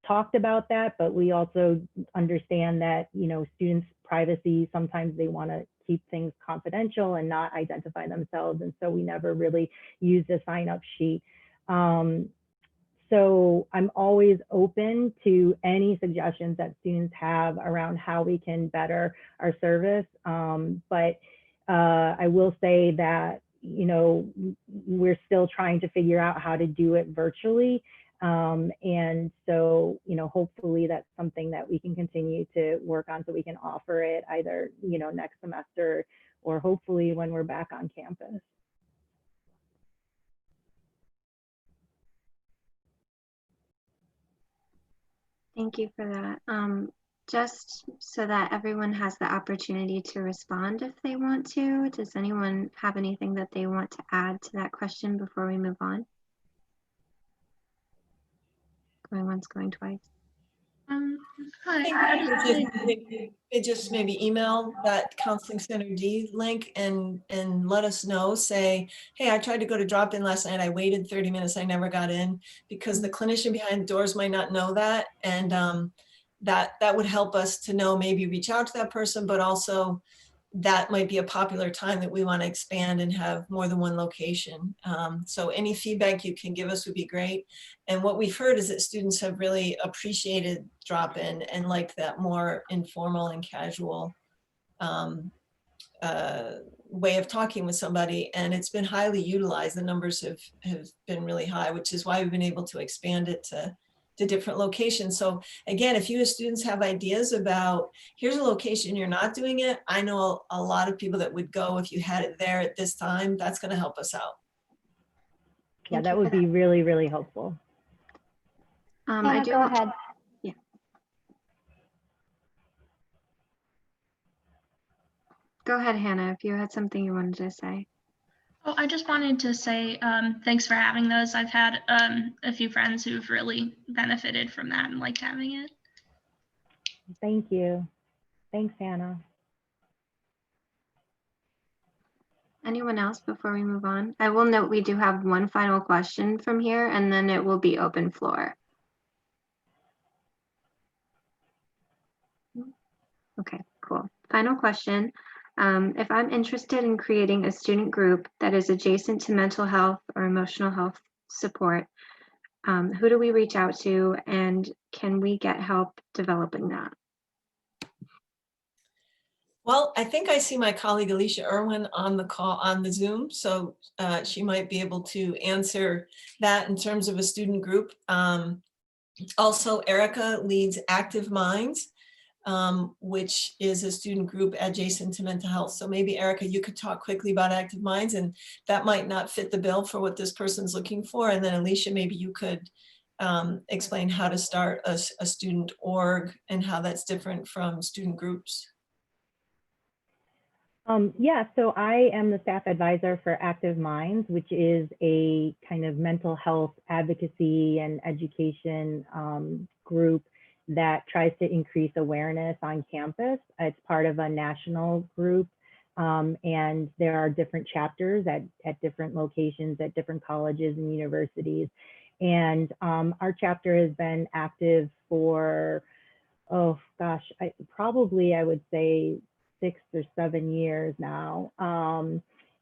talked about that, but we also understand that students' privacy, sometimes they want to keep things confidential and not identify themselves, and so we never really use a sign-up sheet. So I'm always open to any suggestions that students have around how we can better our service, but I will say that we're still trying to figure out how to do it virtually. And so, hopefully that's something that we can continue to work on so we can offer it either, next semester or hopefully when we're back on campus. Thank you for that. Just so that everyone has the opportunity to respond if they want to, does anyone have anything that they want to add to that question before we move on? Going once, going twice. They just maybe email that Counseling Center D link and let us know, say, hey, I tried to go to drop-in last night. I waited 30 minutes. I never got in, because the clinician behind the doors might not know that. And that would help us to know, maybe reach out to that person, but also that might be a popular time that we want to expand and have more than one location. So any feedback you can give us would be great. And what we've heard is that students have really appreciated drop-in and like that more informal and casual way of talking with somebody. And it's been highly utilized. The numbers have been really high, which is why we've been able to expand it to the different locations. So again, if you as students have ideas about, here's a location you're not doing it, I know a lot of people that would go if you had it there at this time. That's going to help us out. Yeah, Thank that you would for be really, really helpful. I Hannah, do go ahead. Yeah. Go ahead, Hannah, if you had something you wanted to say. Oh, I just wanted to say thanks for having those. I've had a few friends who've really benefited from that and liked having it. Thank you. Thanks, Hannah. Anyone else before we move on? I will note we do have one final question from here, and then it will be open floor. Okay, cool. Final question. If I'm interested in creating a student group that is adjacent to mental health or emotional health support, who do we reach out to, and can we get help developing that? Well, I think I see my colleague Alicia Irwin on the call on the Zoom, so she might be able to answer that in terms of a student group. Also, Erica leads Active Minds, which is a student group adjacent to mental health. So maybe Erica, you could talk quickly about Active Minds, and that might not fit the bill for what this person's looking for. And then Alicia, maybe you could explain how to start a student org and how that's different from student groups. Yeah, so I am the staff advisor for Active Minds, which is a kind of mental health advocacy and education group that tries to increase awareness on campus. It's part of a national group, and there are different chapters at different locations, at different colleges and universities. And our chapter has been active for, oh gosh, I would say 6 or 7 years now.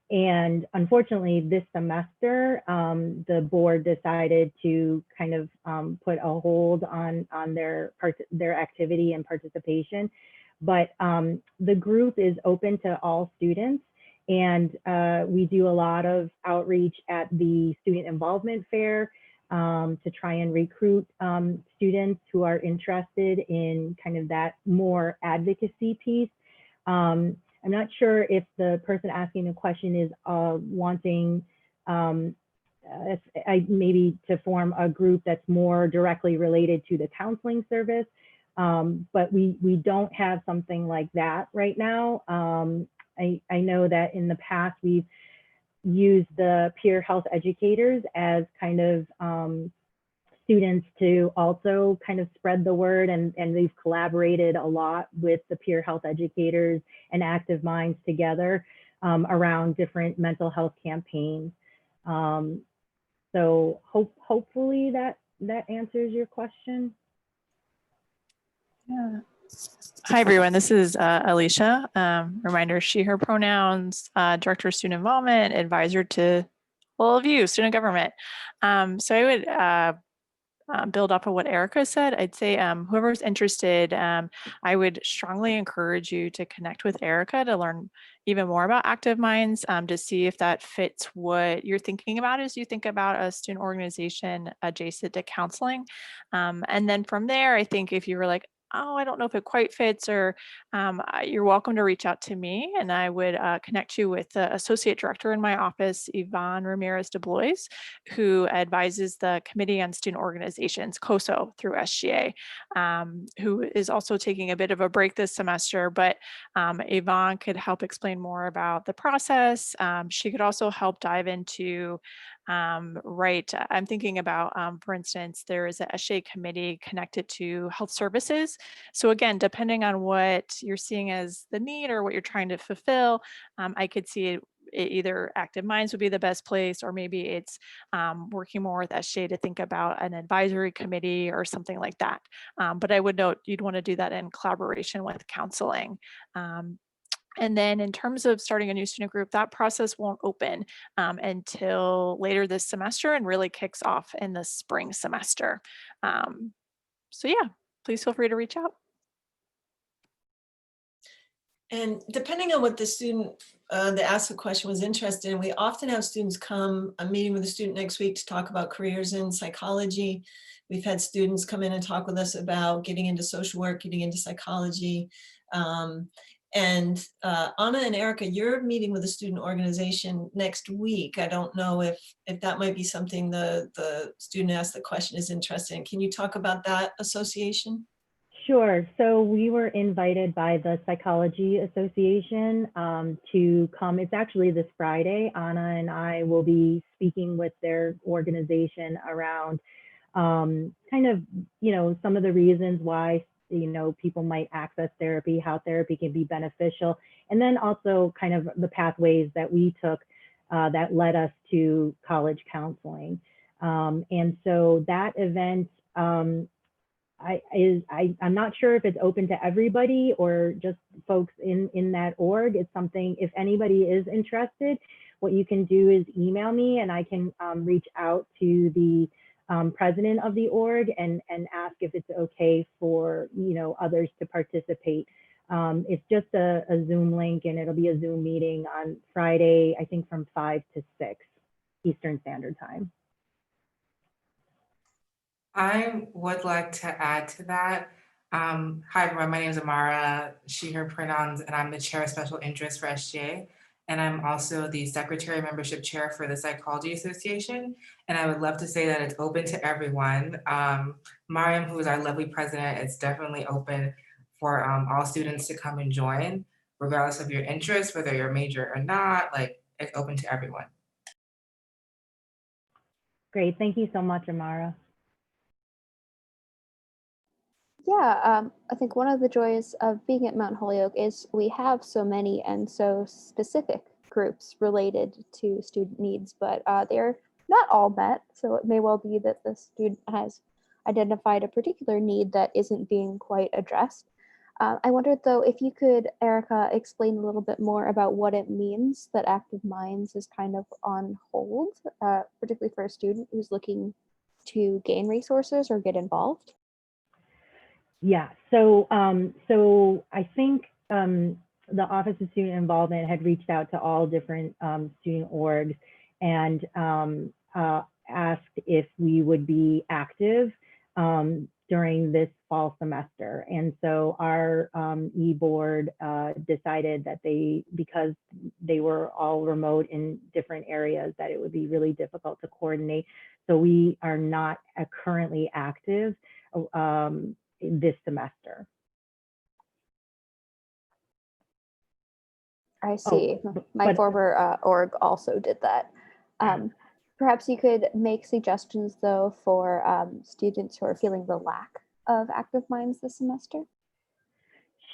And unfortunately, this semester, the board decided to kind of put a hold on their activity and participation. But the group is open to all students, and we do a lot of outreach at the student involvement fair to try and recruit students who are interested in kind of that more advocacy piece. I'm not sure if the person asking the question is wanting maybe to form a group that's more directly related to the counseling service, but we don't have something like that right now. I know that in the past we've used the peer health educators as kind of students to also kind of spread the word, and we've collaborated a lot with the peer health educators and Active Minds together around different mental health campaigns. So hopefully that answers your question. Yeah. Hi, everyone. This is Alicia. Reminder, she, her pronouns, Director of Student Involvement, advisor to all of you, student government. So I would build off of what Erica said. I'd say whoever's interested, I would strongly encourage you to connect with Erica to learn even more about Active Minds, to see if that fits what you're thinking about as you think about a student organization adjacent to counseling. And then from there, I think if you were like, oh, I don't know if it quite fits, or you're welcome to reach out to me, and I would connect you with the associate director in my office, Yvonne Ramirez de Blois, who advises the Committee on Student Organizations, COSO, through SGA, who is also taking a bit of a break this semester, but Yvonne could help explain more about the process. She could also help dive into I'm thinking about, for instance, there is a SGA committee connected to health services. So again, depending on what you're seeing as the need or what you're trying to fulfill, I could see it either Active Minds would be the best place, or maybe it's working more with SGA to think about an advisory committee or something like that. But I would note you'd want to do that in collaboration with counseling. And then in terms of starting a new student group, that process won't open until later this semester and really kicks off in the spring semester. So yeah, please feel free to reach out. And depending on what the student that asked the question was interested, and we often have students come. I'm meeting with a student next week to talk about careers in psychology. We've had students come in and talk with us about getting into social work, getting into psychology. And Anna and Erica, you're meeting with a student organization next week. I don't know if that might be something the student asked the question is interested in. Can you talk about that association? Sure. So we were invited by the Psychology Association to come. It's actually this Friday. Anna and I will be speaking with their organization around kind of, some of the reasons why, people might access therapy, how therapy can be beneficial, and then also kind of the pathways that we took that led us to college counseling. And so that event, I'm not sure if it's open to everybody or just folks in that org. It's something, if anybody is interested, what you can do is email me and I can reach out to the president of the org and ask if it's okay for others to participate. It's just a Zoom link, and it'll be a Zoom meeting on Friday, I think from 5 to 6 Eastern Standard Time. I would like to add to that. Hi everyone, my name is Amara, she, her pronouns, and I'm the chair of special interest for SGA. And I'm also the secretary membership chair for the Psychology Association. And I would love to say that it's open to everyone. Mariam, who is our lovely president, it's definitely open for all students to come and join, regardless of your interest, whether you're a major or not, like it's open to everyone. Great, thank you so much, Amara. Yeah, I think one of the joys of being at Mount Holyoke is we have so many and so specific groups related to student needs, but they're not all met. So it may well be that the student has identified a particular need that isn't being quite addressed. I wondered though, if you could, Erica, explain a little bit more about what it means that Active Minds is kind of on hold, particularly for a student who's looking to gain resources or get involved. Yeah, so I think the Office of Student Involvement had reached out to all different student orgs and asked if we would be active during this fall semester. And so our e-board decided that because they were all remote in different areas, that it would be really difficult to coordinate. So we are not currently active this semester. I see. My former org also did that. Perhaps you could make suggestions though for students who are feeling the lack of Active Minds this semester.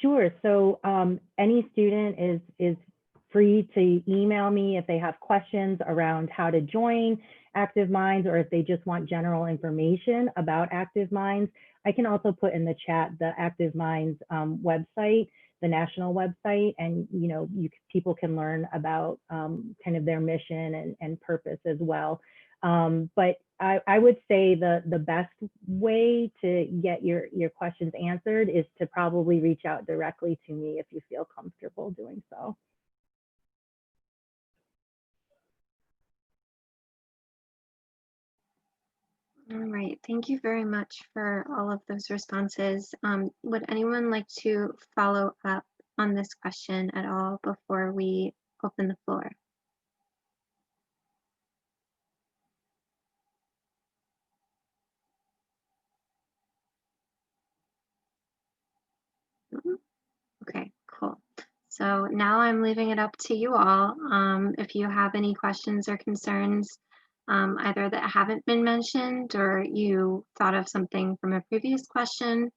Sure. So any student is free to email me if they have questions around how to join Active Minds, or if they just want general information about Active Minds. I can also put in the chat the Active Minds website, the national website, and people can learn about kind of their mission and purpose as well. But I would say the best way to get your questions answered is to probably reach out directly to me if you feel comfortable doing so. All right, thank you very much for all of those responses. Would anyone like to follow up on this question at all before we open the floor? Okay, cool. So now I'm leaving it up to you all. If you have any questions or concerns, either that haven't been mentioned or you thought of something from a previous question,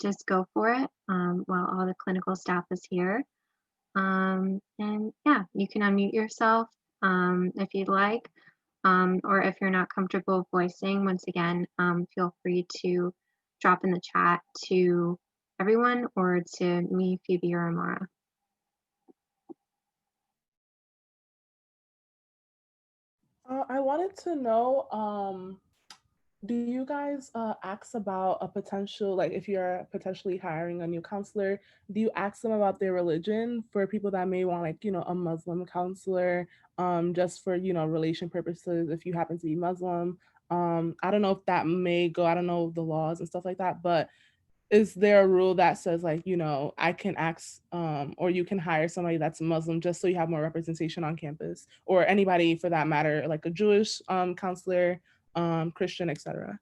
just go for it while all the clinical staff is here. And yeah, you can unmute yourself if you'd like, or if you're not comfortable voicing, once again, feel free to drop in the chat to everyone or to me, Phoebe, or Amara. I wanted to know do you guys ask about a potential, like if you're potentially hiring a new counselor, do you ask them about their religion for people that may want, like, a Muslim counselor, just for, relation purposes, if you happen to be Muslim? I don't know if that may go, I don't know the laws and stuff like that, but is there a rule that says, like, I can ask or you can hire somebody that's Muslim just so you have more representation on campus, or anybody for that matter, like a Jewish counselor, Christian, etc.?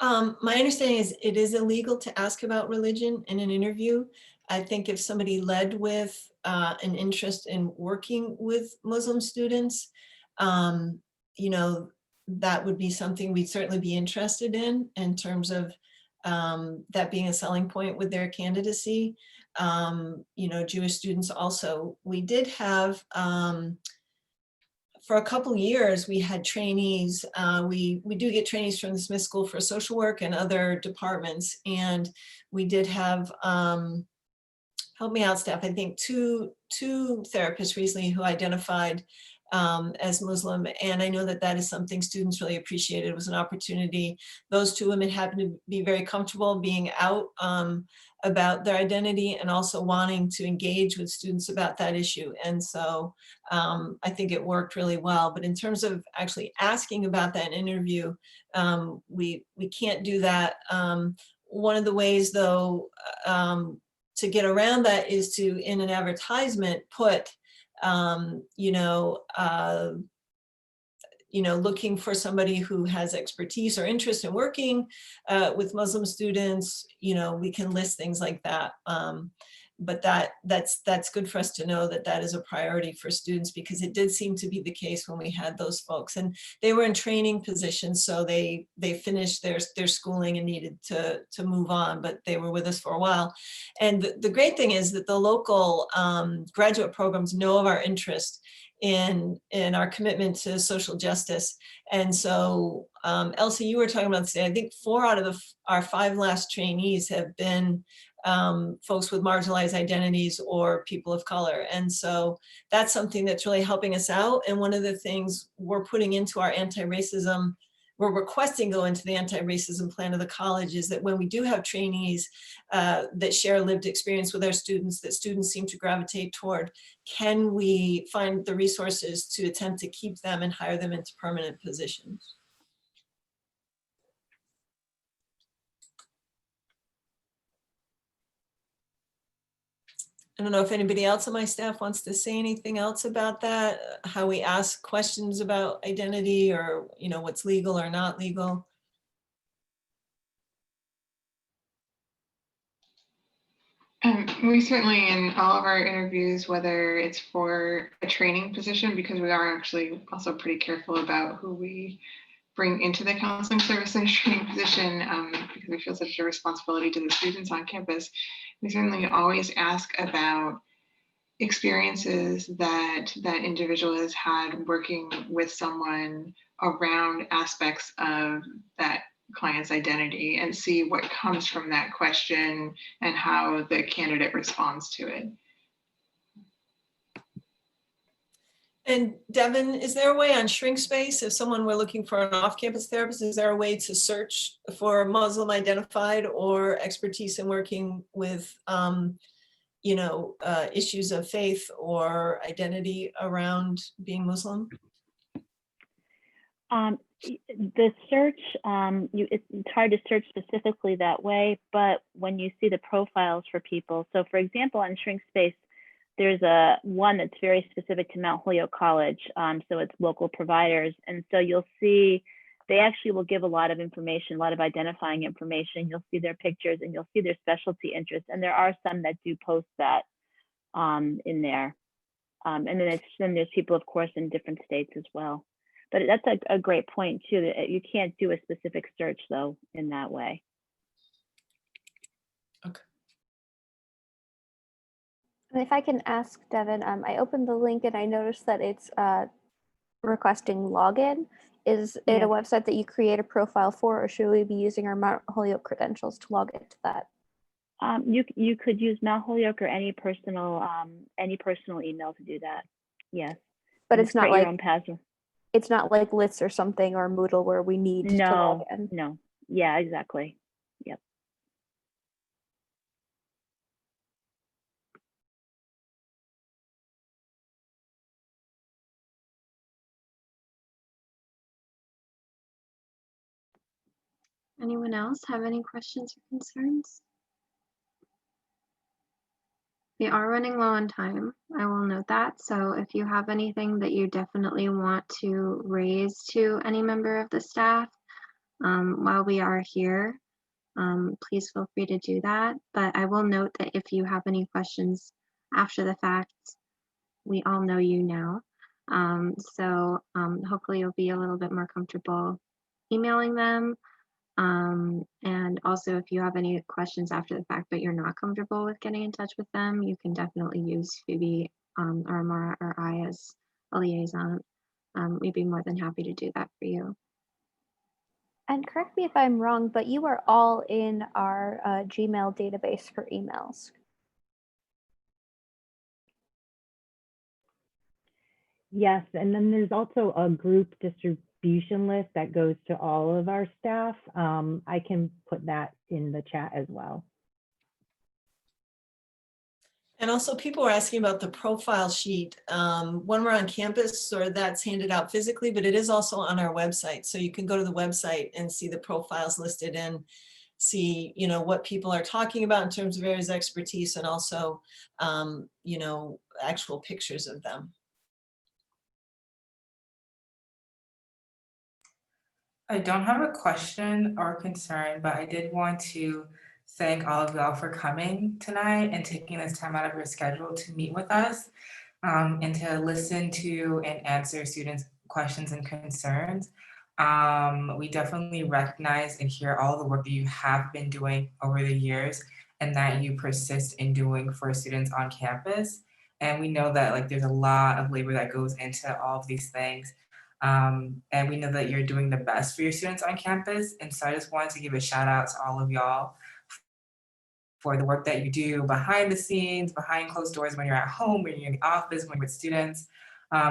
My understanding is it is illegal to ask about religion in an interview. I think if somebody led with an interest in working with Muslim students, that would be something we'd certainly be interested in terms of that being a selling point with their candidacy. Jewish students also. We did have, for a couple years, we had trainees. We do get trainees from the Smith School for Social Work and other departments. And we did have, help me out, Steph, I think two therapists recently who identified as Muslim. And I know that that is something students really appreciated. It was an opportunity. Those two women happened to be very comfortable being out about their identity and also wanting to engage with students about that issue. And so I think it worked really well. But in terms of actually asking about that in an interview, we can't do that. One of the ways, though, to get around that is to, in an advertisement, put, looking for somebody who has expertise or interest in working with Muslim students. We can list things like that. But that's good for us to know that that is a priority for students, because it did seem to be the case when we had those folks, and they were in training positions, so they finished their schooling and needed to move on, but they were with us for a while. And the great thing is that the local graduate programs know of our interest in our commitment to social justice. And so Elsie, you were talking about today, I think 4 out of our 5 last trainees have been folks with marginalized identities or people of color. And so that's something that's really helping us out. And one of the things we're putting into our anti-racism, we're requesting go into the anti-racism plan of the college, is that when we do have trainees that share lived experience with our students, that students seem to gravitate toward, can we find the resources to attempt to keep them and hire them into permanent positions? I don't know if anybody else on my staff wants to say anything else about that, how we ask questions about identity, or what's legal or not legal. We certainly, in all of our interviews, whether it's for a training position, because we are actually also pretty careful about who we bring into the counseling service in a training position, because we feel such a responsibility to the students on campus, we certainly always ask about experiences that that individual has had working with someone around aspects of that client's identity, and see what comes from that question and how the candidate responds to it. And Devin, is there a way on Shrink Space, if someone were looking for an off-campus therapist, is there a way to search for Muslim identified or expertise in working with issues of faith or identity around being Muslim? The search, it's hard to search specifically that way, but when you see the profiles for people, so for example, on Shrink Space, there's one that's very specific to Mount Holyoke College, so it's local providers, and so you'll see they actually will give a lot of information, a lot of identifying information. You'll see their pictures and you'll see their specialty interests, and there are some that do post that in there. And then there's people, of course, in different states as well. But that's a great point too, that you can't do a specific search though in that way. Okay. And if I can ask Devin, I opened the link and I noticed that it's requesting login. Is it a website that you create a profile for, or should we be using our Mount Holyoke credentials to log into that? You could use Mount Holyoke or any personal email to do that. Yes. But And it's not create your like own password. it's not like List or something or Moodle where we need to log in. No. Yeah, exactly. Yep. Anyone else have any questions or concerns? We are running low on time. I will note that. So if you have anything that you definitely want to raise to any member of the staff while we are here, please feel free to do that. But I will note that if you have any questions after the fact, we all know you now. So hopefully you'll be a little bit more comfortable emailing them. And also if you have any questions after the fact, but you're not comfortable with getting in touch with them, you can definitely use Phoebe or Mara or I as a liaison. We'd be more than happy to do that for you. And correct me if I'm wrong, but you are all in our Gmail database for emails. Yes, and then there's also a group distribution list that goes to all of our staff. I can put that in the chat as well. And also people were asking about the profile sheet. When we're on campus, or that's handed out physically, but it is also on our website. So you can go to the website and see the profiles listed and see, you know, what people are talking about in terms of areas of expertise, and also, you know, actual pictures of them. I don't have a question or concern, but I did want to thank all of y'all for coming tonight and taking this time out of your schedule to meet with us and to listen to and answer students' questions and concerns. We definitely recognize and hear all the work that you have been doing over the years and that you persist in doing for students on campus. And we know that like there's a lot of labor that goes into all of these things. And we know that you're doing the best for your students on campus. And so I just wanted to give a shout out to all of y'all for the work that you do behind the scenes, behind closed doors, when you're at home, when you're in the office, when you're with students,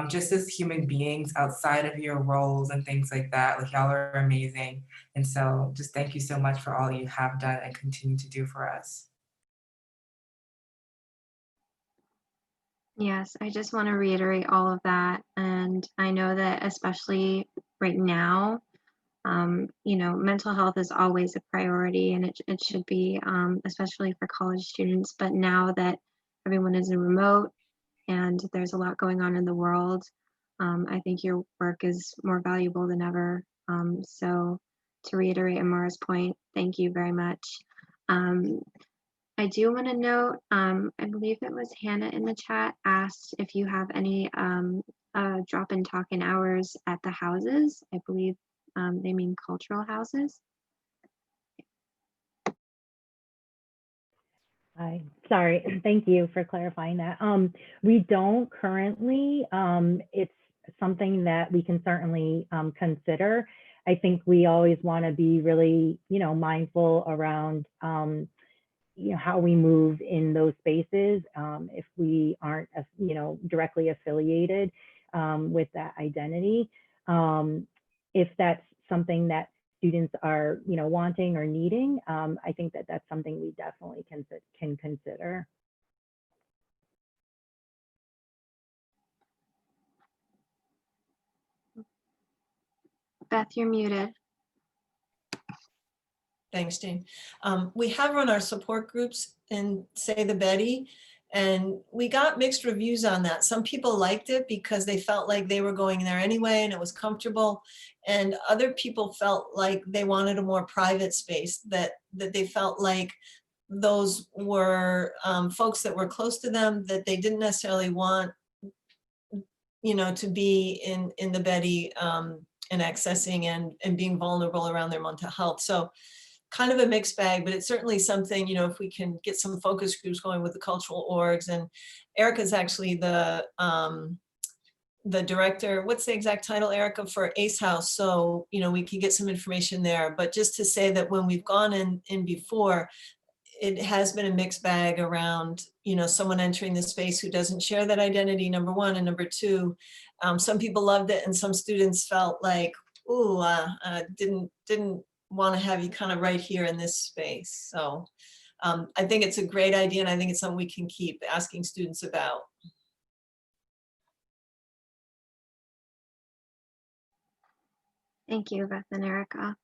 just as human beings outside of your roles and things like that. Like y'all are amazing. And so just thank you so much for all you have done and continue to do for us. Yes, I just want to reiterate all of that. And I know that especially right now, you know, mental health is always a priority, and it should be, especially for college students. But now that everyone is in remote and there's a lot going on in the world, I think your work is more valuable than ever. So to reiterate Amara's point, thank you very much. I do want to note, I believe it was Hannah in the chat asked if you have any drop and talk in hours at the houses. I believe they mean cultural houses. Hi, sorry, thank you for clarifying that. We don't currently, it's something that we can certainly consider. I think we always want to be really, you know, mindful around you know, how we move in those spaces if we aren't, you know, directly affiliated with that identity. If that's something that students are, you know, wanting or needing, I think that that's something we definitely can consider. Beth, you're muted. Thanks, Jane. We have run our support groups in Say the Betty, and we got mixed reviews on that. Some people liked it because they felt like they were going there anyway and it was comfortable. And other people felt like they wanted a more private space, that they felt like those were folks that were close to them, that they didn't necessarily want, you know, to be in the Betty and accessing and being vulnerable around their mental health. So kind of a mixed bag, but it's certainly something, you know, if we can get some focus groups going with the cultural orgs. And Erica's actually the director, what's the exact title, Erica, for ACE House? So, you know, we can get some information there. But just to say that when we've gone in before, it has been a mixed bag around, you know, someone entering the space who doesn't share that identity, number one, and number two, some people loved it and some students felt like, ooh, didn't want to have you kind of right here in this space. So I think it's a great idea, and I think it's something we can keep asking students about. Thank you, Beth and Erica.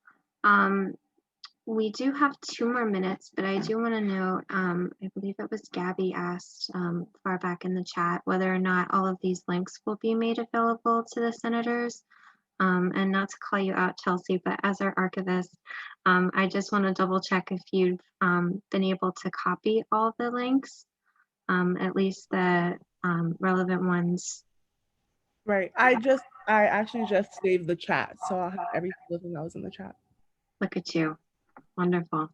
We do have 2 more minutes, but I do want to note, I believe it was Gabby asked far back in the chat whether or not all of these links will be made available to the senators. And not to call you out, Chelsea, but as our archivist, I just want to double check if you've been able to copy all the links, at least the relevant ones. Right. I actually just saved the chat, so I'll have everything that was in the chat. Look at you. Wonderful.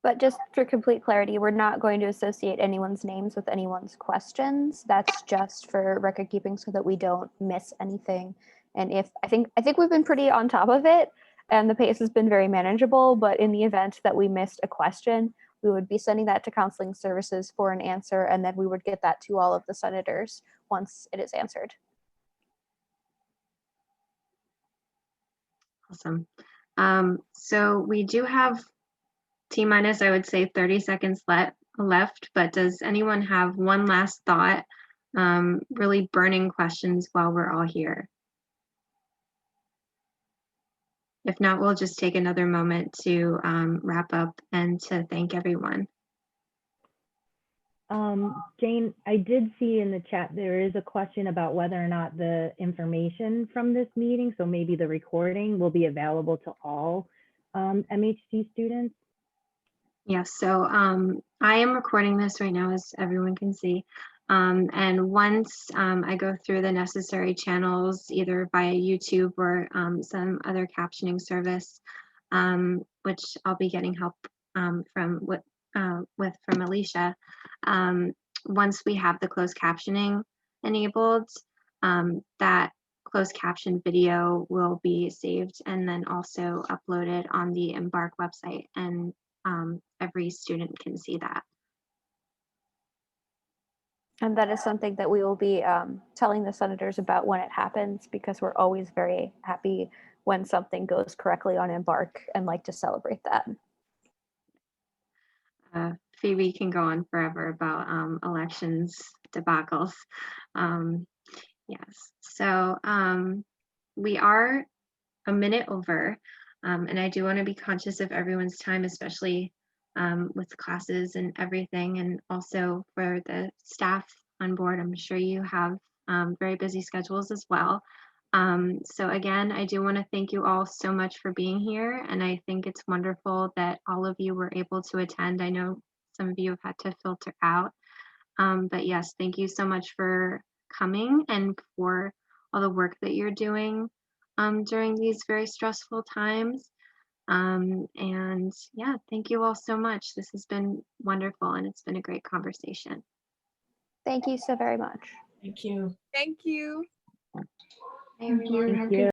But just for complete clarity, we're not going to associate anyone's names with anyone's questions. That's just for record keeping so that we don't miss anything. And if I think we've been pretty on top of it and the pace has been very manageable, but in the event that we missed a question, we would be sending that to counseling services for an answer, and then we would get that to all of the senators once it is answered. Awesome. So we do have T-minus, I would say 30 seconds left, but does anyone have one last thought, really burning questions while we're all here? If not, we'll just take another moment to wrap up and to thank everyone. Jane, I did see in the chat there is a question about whether or not the information from this meeting, so maybe the recording, will be available to all MHT students. Yes, so I am recording this right now, as everyone can see. And once I go through the necessary channels, either via YouTube or some other captioning service, which I'll be getting help from Alicia. Once we have the closed captioning enabled, that closed caption video will be saved and then also uploaded on the Embark website, and every student can see that. And that is something that we will be telling the senators about when it happens, because we're always very happy when something goes correctly on Embark and like to celebrate that. Phoebe can go on forever about elections debacles. Yes, so we are a minute over, and I do want to be conscious of everyone's time, especially with classes and everything, and also for the staff on board. I'm sure you have very busy schedules as well. So again, I do want to thank you all so much for being here, and I think it's wonderful that all of you were able to attend. I know some of you have had to filter out, but yes, thank you so much for coming and for all the work that you're doing during these very stressful times. And yeah, thank you all so much. This has been wonderful, and it's been a great conversation. Thank you so very much. Thank you. Thank you. Hey, everyone. Thank you.